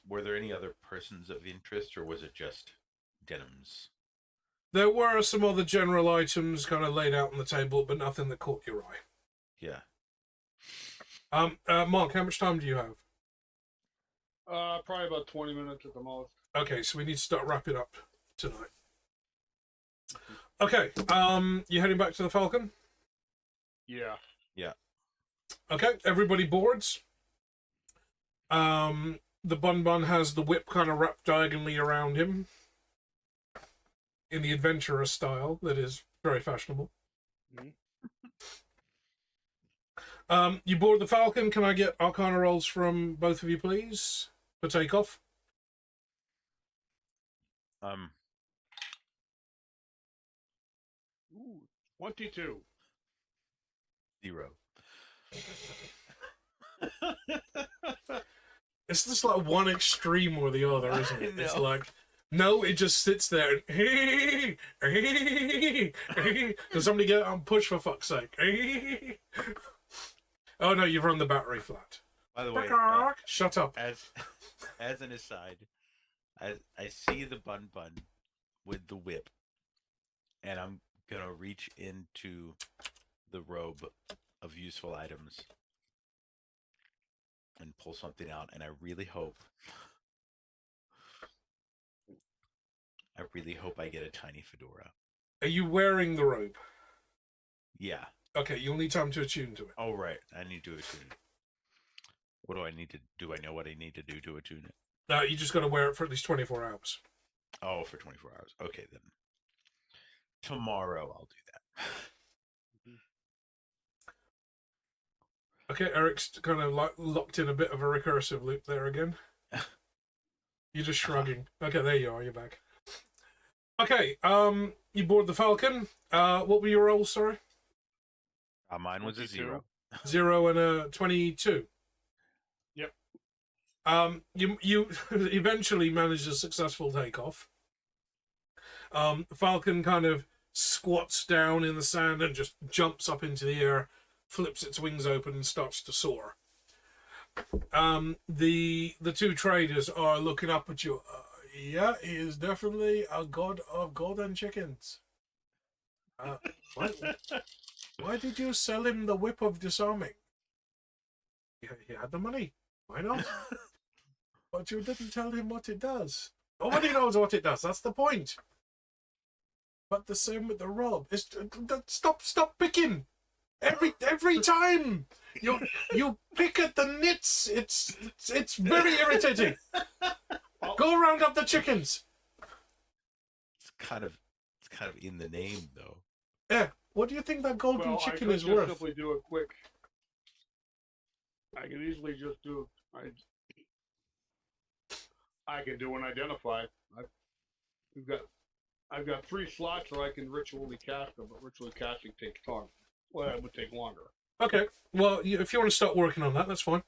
Were there any other persons of interest, or was it just Denham's? There were some other general items kind of laid out on the table, but nothing that caught your eye. Yeah. Mark, how much time do you have? Probably about 20 minutes at the most. Okay, so we need to start wrapping up tonight. Okay, you heading back to the Falcon? Yeah. Yeah. Okay, everybody boards. The Bun has the whip kind of wrapped diagonally around him in the adventurer style that is very fashionable. Mm-hmm. You board the Falcon. Can I get Arcana rolls from both of you, please? for takeoff. 22. 0. It's just like one extreme or the other, isn't it? I It's know. like, no, it just sits there and can somebody get on push for fuck's sake? Oh no, you've run the battery flat. By the way, Shut up. as an aside, I see the bun with the whip, and I'm gonna reach into the robe of useful items and pull something out, and I really hope I get a tiny fedora. Are you wearing the robe? Yeah. Okay, you'll need time to attune to it. Oh right, I need to attune it. What do I need to do? I know what I need to do to attune it. You just got to wear it for at least 24 hours. Oh, for 24 hours. Okay, then. Tomorrow I'll do that. Okay, Eric's kind of locked in a bit of a recursive loop there again. You're just shrugging. Okay, there you are. You're back. Okay, you board the Falcon. What were your rolls, sorry? Mine was 22. a 0. 0 and a 22. Yep. You eventually manage a successful takeoff. Falcon kind of squats down in the sand and just jumps up into the air, flips its wings open and starts to soar. The two traders are looking up at you. Yeah, he is definitely a god of golden chickens. Why did you sell him the whip of disarming? He had the money. Why not? But you didn't tell him what it does. Nobody knows what it does. That's the point. But the same with the robe. Stop picking. Every time you pick at the nits. It's very irritating. Go round up the chickens. It's kind of in the name though. Yeah. What do you think that golden chicken is I could worth? simply do a quick. I could easily just do. I can do an identify. I've got 3 slots where I can ritually cast them, but ritually casting takes time. Well, that would take longer. Okay. Well, if you want to start working on that, that's fine.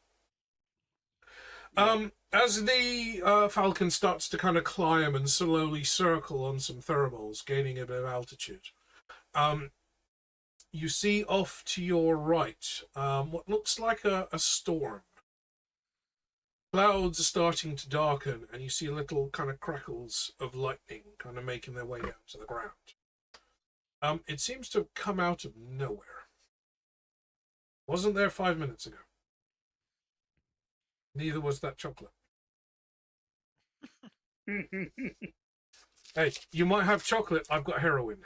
As the Falcon starts to kind of climb and slowly circle on some thermals, gaining a bit of altitude, you see off to your right what looks like a storm. Clouds are starting to darken, and you see little kind of crackles of lightning kind of making their way down to the ground. It seems to have come out of nowhere. Wasn't there 5 minutes ago. Neither was that chocolate. Hey, you might have chocolate. I've got heroin.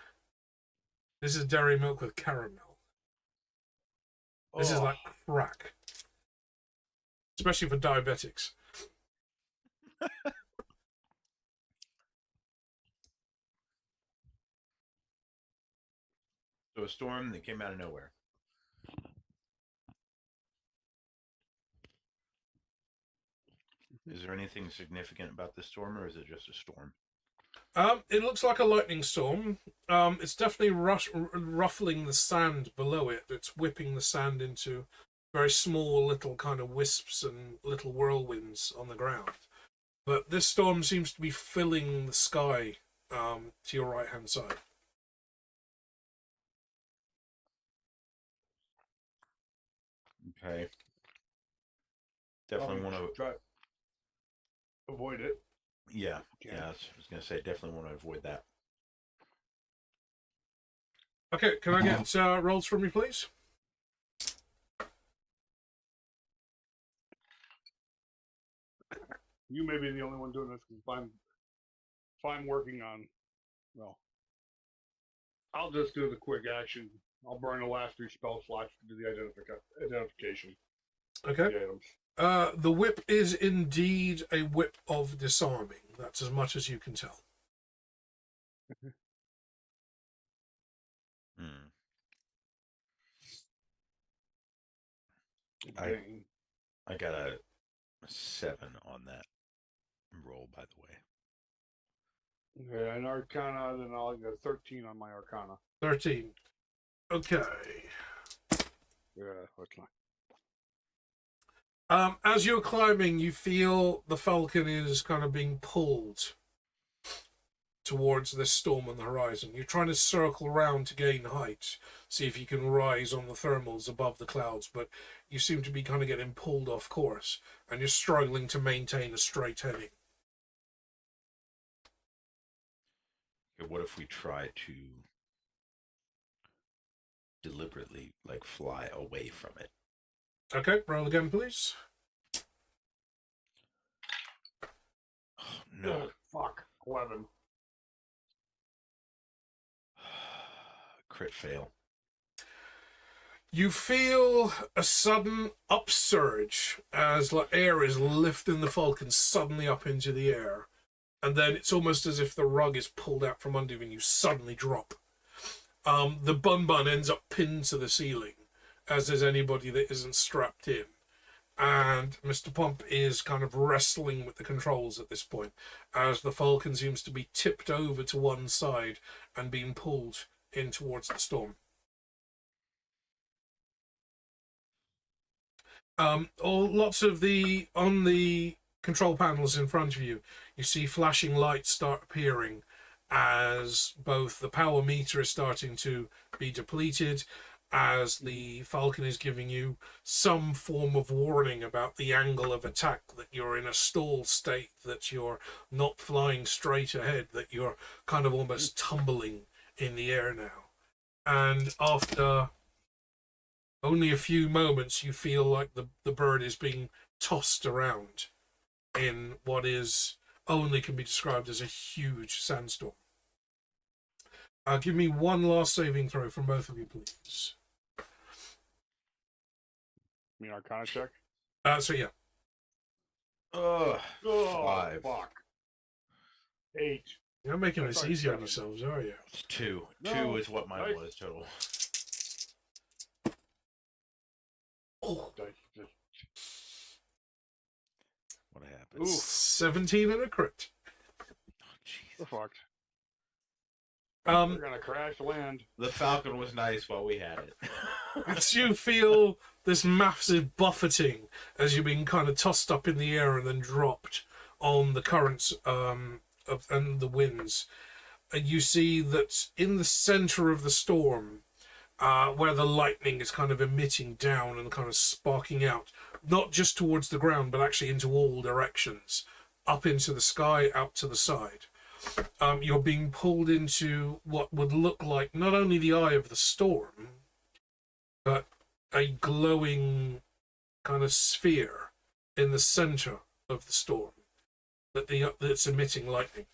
This is dairy milk with caramel. This is like crack. Especially for diabetics. So a storm that came out of nowhere. Is there anything significant about this storm, or is it just a storm? It looks like a lightning storm. It's definitely ruffling the sand below it. It's whipping the sand into very small little kind of wisps and little whirlwinds on the ground. But this storm seems to be filling the sky to your right-hand side. Okay. Definitely want to try avoid it. Yeah, Okay. yeah. I was gonna say definitely want to avoid that. Okay, can I get rolls from you, please? You may be the only one doing this because if I'm working on, well, I'll just do the quick action. I'll burn the last 3 spell slots to do the identification. Okay. The items. The whip is indeed a whip of disarming. That's as much as you can tell. Hmm. Okay. I got a 7 on that. roll, by the way. Yeah, and Arcana, then I'll get 13 on my Arcana. 13. Okay. Yeah, that's not. As you're climbing, you feel the falcon is kind of being pulled towards this storm on the horizon. You're trying to circle around to gain height, see if you can rise on the thermals above the clouds, but you seem to be kind of getting pulled off course, and you're struggling to maintain a straight heading. Okay, what if we try to deliberately, like, fly away from it? Okay, roll again, please. Oh, no. Fuck. 11. Crit fail. You feel a sudden upsurge as air is lifting the falcon suddenly up into the air. And then it's almost as if the rug is pulled out from under you and you suddenly drop. The bun ends up pinned to the ceiling, as is anybody that isn't strapped in. And Mr. Pump is kind of wrestling with the controls at this point, as the falcon seems to be tipped over to one side and being pulled in towards the storm. Lots of on the control panels in front of you, you see flashing lights start appearing as both the power meter is starting to be depleted, as the falcon is giving you some form of warning about the angle of attack, that you're in a stall state, that you're not flying straight ahead, that you're kind of almost tumbling in the air now. And after only a few moments, you feel like the bird is being tossed around in what is only can be described as a huge sandstorm. Give me one last saving throw from both of you, please. You mean Arcana check? So yeah. Oh, 5. fuck. 8. You're not making this Sorry, easy on 7. yourselves, are you? It's 2. No, 2 is what mine nice. was total. Oh, What happened? Ooh, 17 and a crit. Oh, jeez. we're fucked. Um, We're gonna crash land. The falcon was nice while we had it. as you feel this massive buffeting as you're being kind of tossed up in the air and then dropped on the currents and the winds, you see that in the center of the storm, where the lightning is kind of emitting down and kind of sparking out, not just towards the ground, but actually into all directions, up into the sky, out to the side. You're being pulled into what would look like not only the eye of the storm, but a glowing kind of sphere in the center of the storm that's emitting lightning.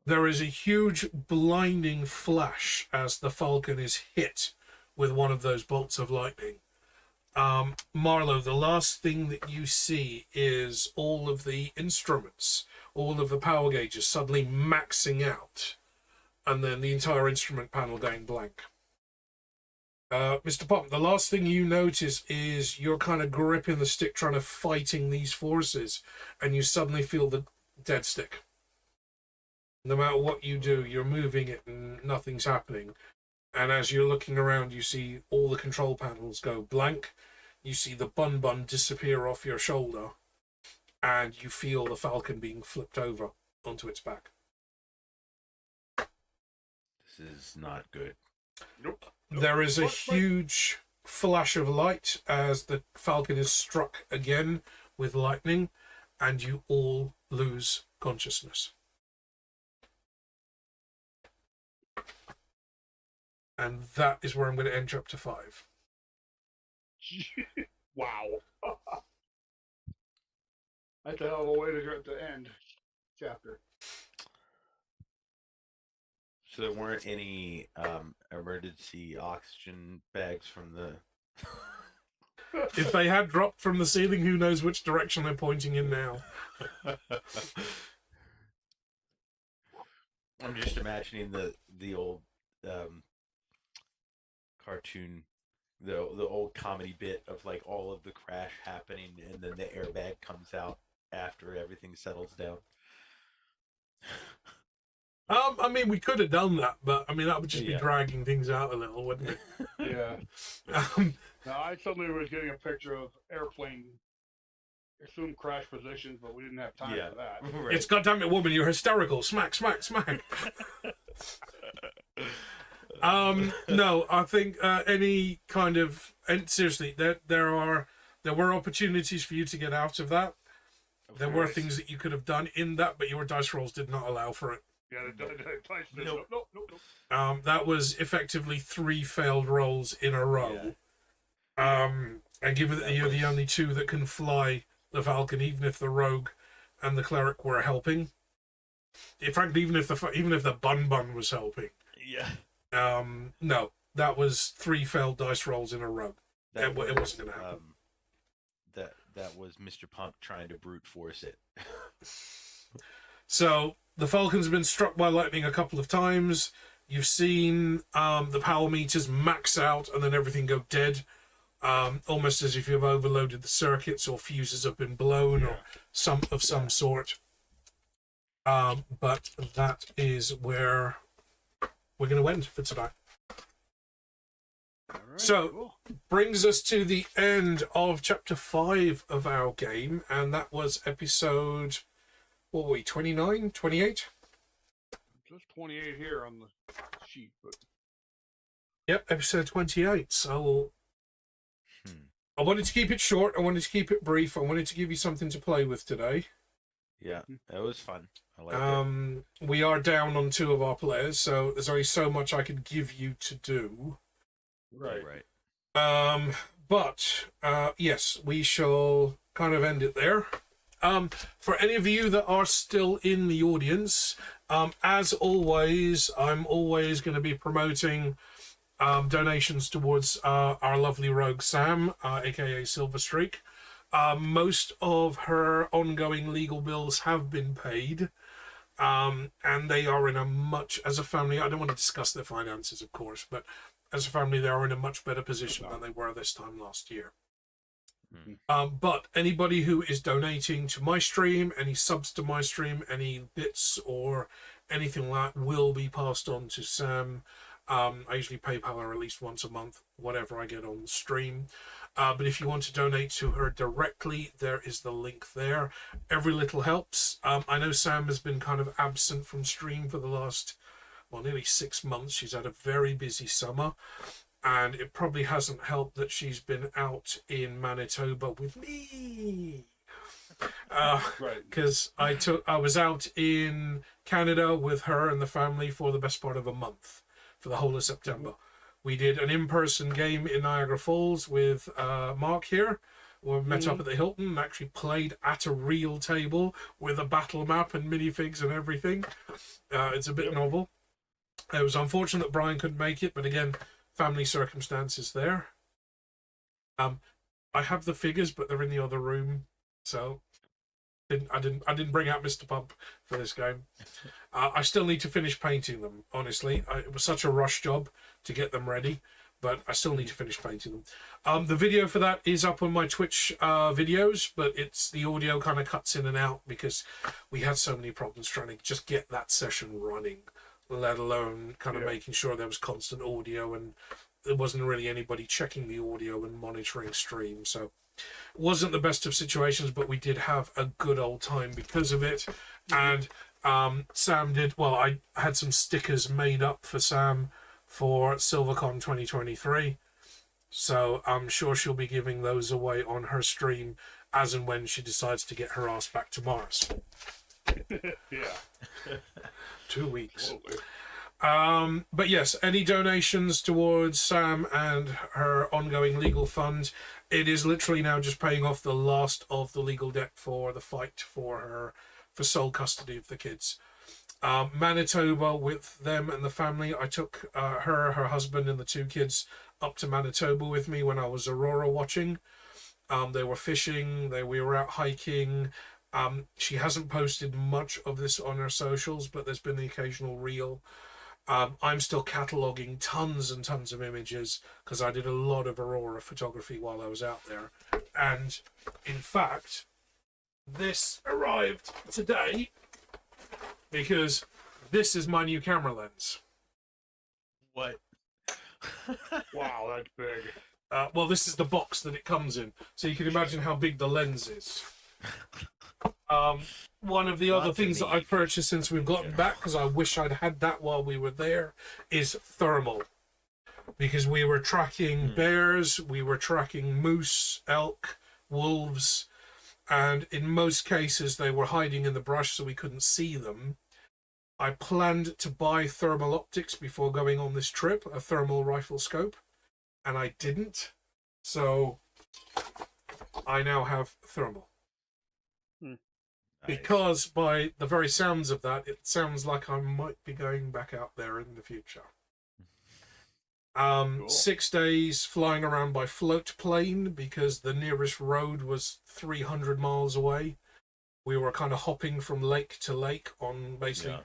There is a huge blinding flash as the falcon is hit with one of those bolts of lightning. Marlo, the last thing that you see is all of the instruments, all of the power gauges suddenly maxing out, and then the entire instrument panel going blank. Mr. Pump, the last thing you notice is you're kind of gripping the stick, trying to fighting these forces, and you suddenly feel the dead stick. No matter what you do, you're moving it and nothing's happening. And as you're looking around, you see all the control panels go blank. You see the bun disappear off your shoulder. And you feel the falcon being flipped over onto its back. This is not good. Nope. There is a What? huge flash of light as the falcon is struck again with lightning, and you all lose consciousness. And that is where I'm going to end chapter 5. Wow. That's a hell of a way to end chapter. So there weren't any emergency oxygen bags from the... If they had dropped from the ceiling, who knows which direction they're pointing in now. I'm just imagining the old cartoon, the old comedy bit of like all of the crash happening, and then the airbag comes out after everything settles down. I mean, we could have done that, but I mean, that would just be Yeah. dragging things out a little, wouldn't it? Yeah. um, Now, I suddenly was getting a picture of airplane assumed crash positions, but we didn't have time Yeah. for that. Right. It's goddamn it, woman, you're hysterical. Smack, smack, smack. No, I think any kind of, and seriously, there were opportunities for you to get out of that. There were things that you could have done in that, but your dice rolls did not allow for it. Yeah, the dice said, Nope. nope. That was effectively 3 failed rolls in a row. And given that you're the only 2 that can fly the Falcon, even if the Rogue and the Cleric were helping. In fact, even if the Bun Bun was helping. Yeah. No, that was 3 failed dice rolls in a row. It wasn't going to happen. That was Mr. Pump trying to brute force it. So the Falcon's been struck by lightning a couple of times. You've seen the power meters max out and then everything go dead. Almost as if you've overloaded the circuits or fuses have been blown or some sort. But that is where we're going to end for tonight. Right, So, cool. brings us to the end of chapter 5 of our game, and that was episode, what were we, 29, 28? Just 28 here on the sheet, but Yep, episode 28. So, I wanted to keep it short, I wanted to keep it brief, I wanted to give you something to play with today. Yeah, that was fun. I like it. We are down on 2 of our players, so there's only so much I could give you to do. right. But yes, we shall kind of end it there. For any of you that are still in the audience, as always, I'm always going to be promoting donations towards our lovely rogue Sam, aka Silver Streak. Most of her ongoing legal bills have been paid. And they are in a much, as a family, I don't want to discuss their finances, of course, but as a family, they are in a much better position than they were this time last year. But anybody who is donating to my stream, any subs to my stream, any bits or anything like that will be passed on to Sam. I usually PayPal her at least once a month, whatever I get on the stream. But if you want to donate to her directly, there is the link there. Every little helps. I know Sam has been kind of absent from stream for the last, nearly 6 months. She's had a very busy summer. And it probably hasn't helped that she's been out in Manitoba with me. Because I was out in Canada with her and the family for the best part of a month, for the whole of September. We did an in-person game in Niagara Falls with Mark here. We met up at the Hilton and actually played at a real table with a battle map and minifigs and everything. It's a bit novel. It was unfortunate that Brian couldn't make it, but again, family circumstances there. I have the figures, but they're in the other room, so I didn't bring out Mr. Pump for this game. I still need to finish painting them. Honestly, it was such a rush job to get them ready, but I still need to finish painting them. The video for that is up on my Twitch videos, but the audio kind of cuts in and out because we had so many problems trying to just get that session running, let alone kind of making sure there was constant audio and there wasn't really anybody checking the audio and monitoring stream. So it wasn't the best of situations, but we did have a good old time because of it. And Sam did, I had some stickers made up for Sam for SilverCon 2023. So I'm sure she'll be giving those away on her stream as and when she decides to get her ass back to Mars. 2 weeks. But yes, any donations towards Sam and her ongoing legal fund, it is literally now just paying off the last of the legal debt for the fight for her, for sole custody of the kids. Manitoba, with them and the family, I took her husband and the 2 kids up to Manitoba with me when I was Aurora watching. They were fishing, we were out hiking. She hasn't posted much of this on her socials, but there's been the occasional reel. I'm still cataloguing tons and tons of images because I did a lot of Aurora photography while I was out there. And in fact, this arrived today because this is my new camera lens. What? Wow, that's big. Well, this is the box that it comes in, so you can imagine how big the lens is. One of the Not other to things that me. I've purchased since we've gotten back, because I wish I'd had that while we were there, is thermal. Because we were tracking bears, we were tracking moose, elk, wolves, and in most cases they were hiding in the brush so we couldn't see them. I planned to buy thermal optics before going on this trip, a thermal rifle scope, and I didn't. So I now have thermal. Nice. Because by the very sounds of that, it sounds like I might be going back out there in the future. Cool. 6 days flying around by float plane because the nearest road was 300 miles away. We were kind of hopping from lake to lake on basically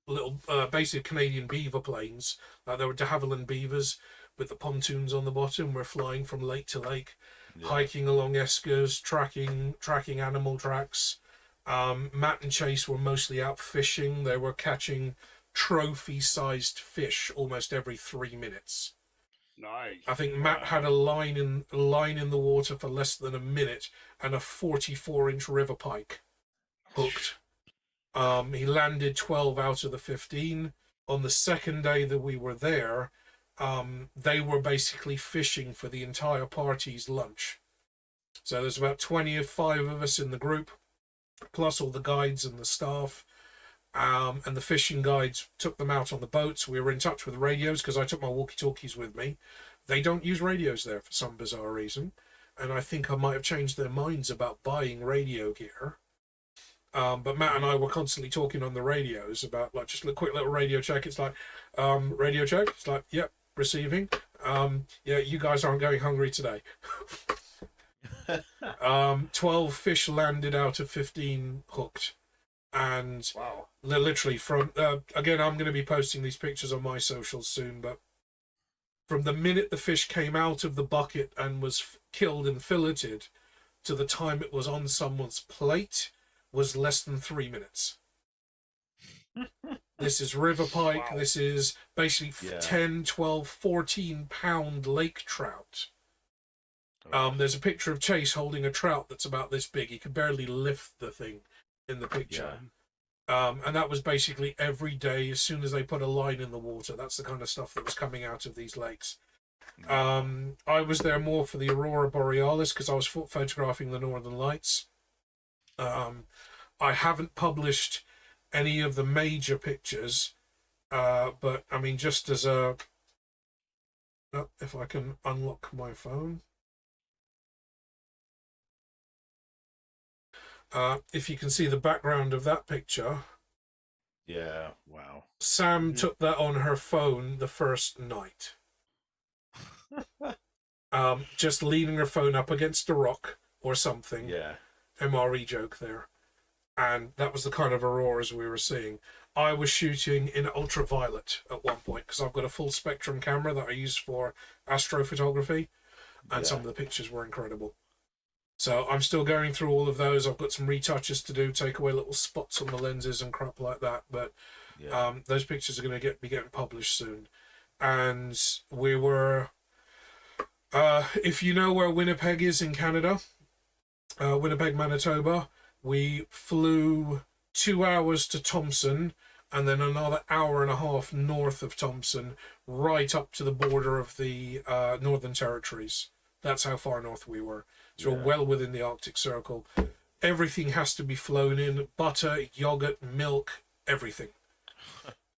little, basic Canadian beaver planes. There were de Havilland beavers with the pontoons on the bottom. We're flying from lake to lake, hiking along eskers, tracking animal tracks. Matt and Chase were mostly out fishing. They were catching trophy-sized fish almost every 3 minutes. Nice. I think Matt had a line in the water for less than a minute and a 44-inch river pike hooked. He landed 12 out of the 15. On the second day that we were there, they were basically fishing for the entire party's lunch. So there's about 25 of us in the group, plus all the guides and the staff. And the fishing guides took them out on the boats. We were in touch with radios because I took my walkie-talkies with me. They don't use radios there for some bizarre reason. And I think I might have changed their minds about buying radio gear. But Matt and I were constantly talking on the radios about like just a quick little radio check. It's like, radio check. It's like, yep, receiving. Yeah, you guys aren't going hungry today. 12 fish landed out of 15 hooked. And Wow. literally from, again, I'm going to be posting these pictures on my socials soon, but from the minute the fish came out of the bucket and was killed and filleted to the time it was on someone's plate was less than 3 minutes. This is river pike. Wow. This is basically 10, 12, 14-pound lake trout. There's a picture of Chase holding a trout that's about this big. He could barely lift the thing in the picture. And that was basically every day as soon as they put a line in the water. That's the kind of stuff that was coming out of these lakes. I was there more for the Aurora Borealis because I was photographing the Northern Lights. I haven't published any of the major pictures, but I mean, just as a... if I can unlock my phone. If you can see the background of that picture. Yeah, wow. Sam took that on her phone the first night. Just leaning her phone up against a rock or something. Yeah. MRE joke there. And that was the kind of auroras we were seeing. I was shooting in ultraviolet at one point because I've got a full spectrum camera that I use for astrophotography, and some of the pictures were incredible. So I'm still going through all of those. I've got some retouches to do, take away little spots on the lenses and crap like that. But those pictures are going to be getting published soon. And we were, if you know where Winnipeg is in Canada, Winnipeg, Manitoba, we flew 2 hours to Thompson and then another hour and a half north of Thompson, right up to the border of the Northern Territories. That's how far north we were. So we're well within the Arctic Circle. Everything has to be flown in. Butter, yogurt, milk, everything.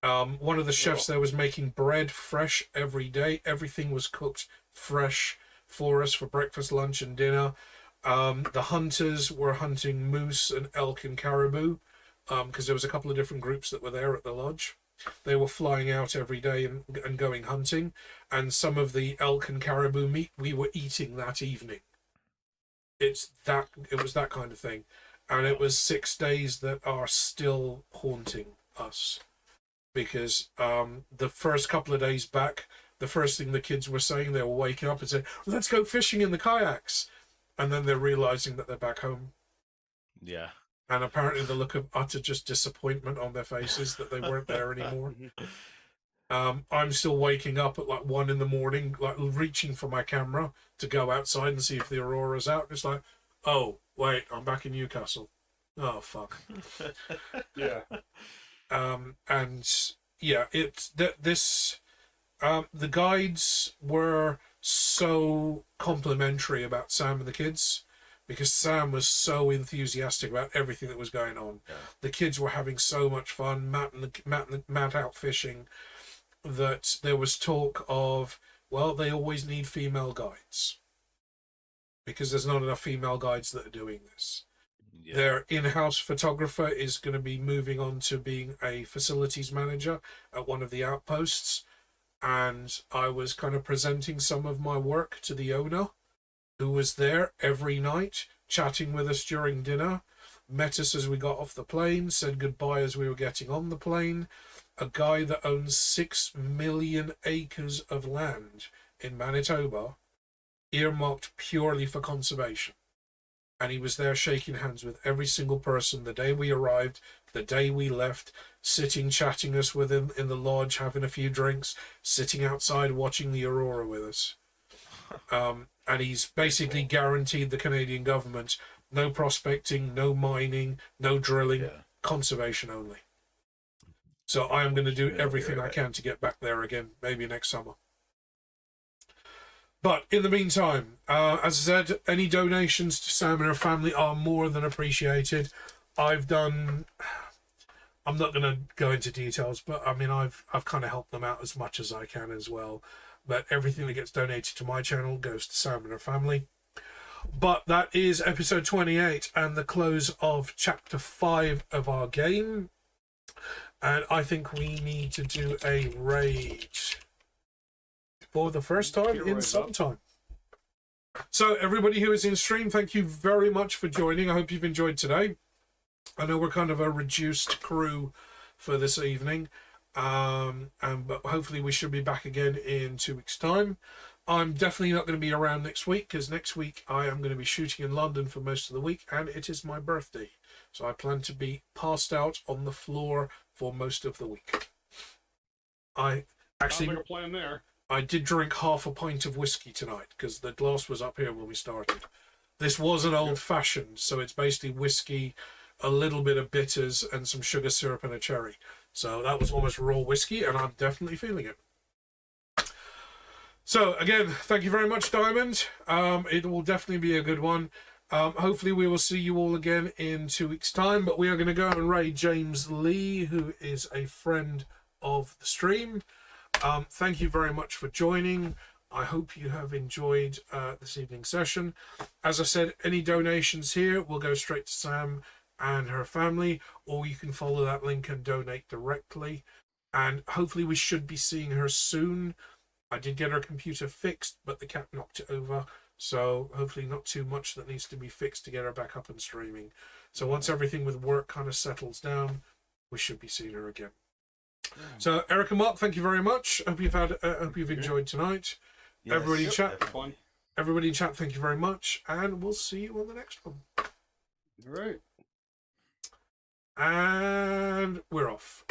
One of the chefs there was making bread fresh every day. Everything was cooked fresh for us for breakfast, lunch, and dinner. The hunters were hunting moose and elk and caribou because there was a couple of different groups that were there at the lodge. They were flying out every day and going hunting. And some of the elk and caribou meat we were eating that evening. It was that kind of thing. And it was 6 days that are still haunting us. Because the first couple of days back, the first thing the kids were saying, they were waking up and saying, let's go fishing in the kayaks. And then they're realizing that they're back home. Yeah. And apparently the look of utter just disappointment on their faces that they weren't there anymore. I'm still waking up at like 1 a.m, like reaching for my camera to go outside and see if the aurora's out. It's like, oh wait, I'm back in Newcastle. Oh fuck. Yeah. And yeah, it's that this. The guides were so complimentary about Sam and the kids because Sam was so enthusiastic about everything that was going on. Yeah. The kids were having so much fun. Matt out fishing. That there was talk of, well, they always need female guides because there's not enough female guides that are doing this. Yeah. Their in-house photographer is going to be moving on to being a facilities manager at one of the outposts. And I was kind of presenting some of my work to the owner, who was there every night, chatting with us during dinner, met us as we got off the plane, said goodbye as we were getting on the plane. A guy that owns 6 million acres of land in Manitoba, earmarked purely for conservation. And he was there shaking hands with every single person the day we arrived, the day we left, sitting, chatting us with him in the lodge, having a few drinks, sitting outside watching the aurora with us. And he's basically guaranteed the Canadian government no prospecting, no mining, no drilling, conservation only. So I am going to do everything I can to get back there again, maybe next summer. But in the meantime, as I said, any donations to Sam and her family are more than appreciated. I'm not going to go into details, but I mean, I've kind of helped them out as much as I can as well. But everything that gets donated to my channel goes to Sam and her family. But that is episode 28 and the close of chapter 5 of our game. And I think we need to do a raid for the first time in some time. So everybody who is in stream, thank you very much for joining. I hope you've enjoyed today. I know we're kind of a reduced crew for this evening, but hopefully we should be back again in 2 weeks' time. I'm definitely not going to be around next week because next week I am going to be shooting in London for most of the week, and it is my birthday. So I plan to be passed out on the floor for most of the week. I actually sounds like a plan there. I did drink half a pint of whiskey tonight because the glass was up here when we started. This was an old-fashioned, so it's basically whiskey, a little bit of bitters, and some sugar syrup and a cherry. So that was almost raw whiskey, and I'm definitely feeling it. So again, thank you very much, Diamond. It will definitely be a good one. Hopefully we will see you all again in 2 weeks' time, but we are going to go and raid James Lee, who is a friend of the stream. Thank you very much for joining. I hope you have enjoyed this evening's session. As I said, any donations here will go straight to Sam and her family, or you can follow that link and donate directly. And hopefully we should be seeing her soon. I did get her computer fixed, but the cat knocked it over. So hopefully not too much that needs to be fixed to get her back up and streaming. So once everything with work kind of settles down, we should be seeing her again. So Eric and Mark, thank you very much. Hope you've enjoyed tonight. Yes. Everybody in chat, Fun. everybody in chat, thank you very much, and we'll see you on the next one. All right. And we're off.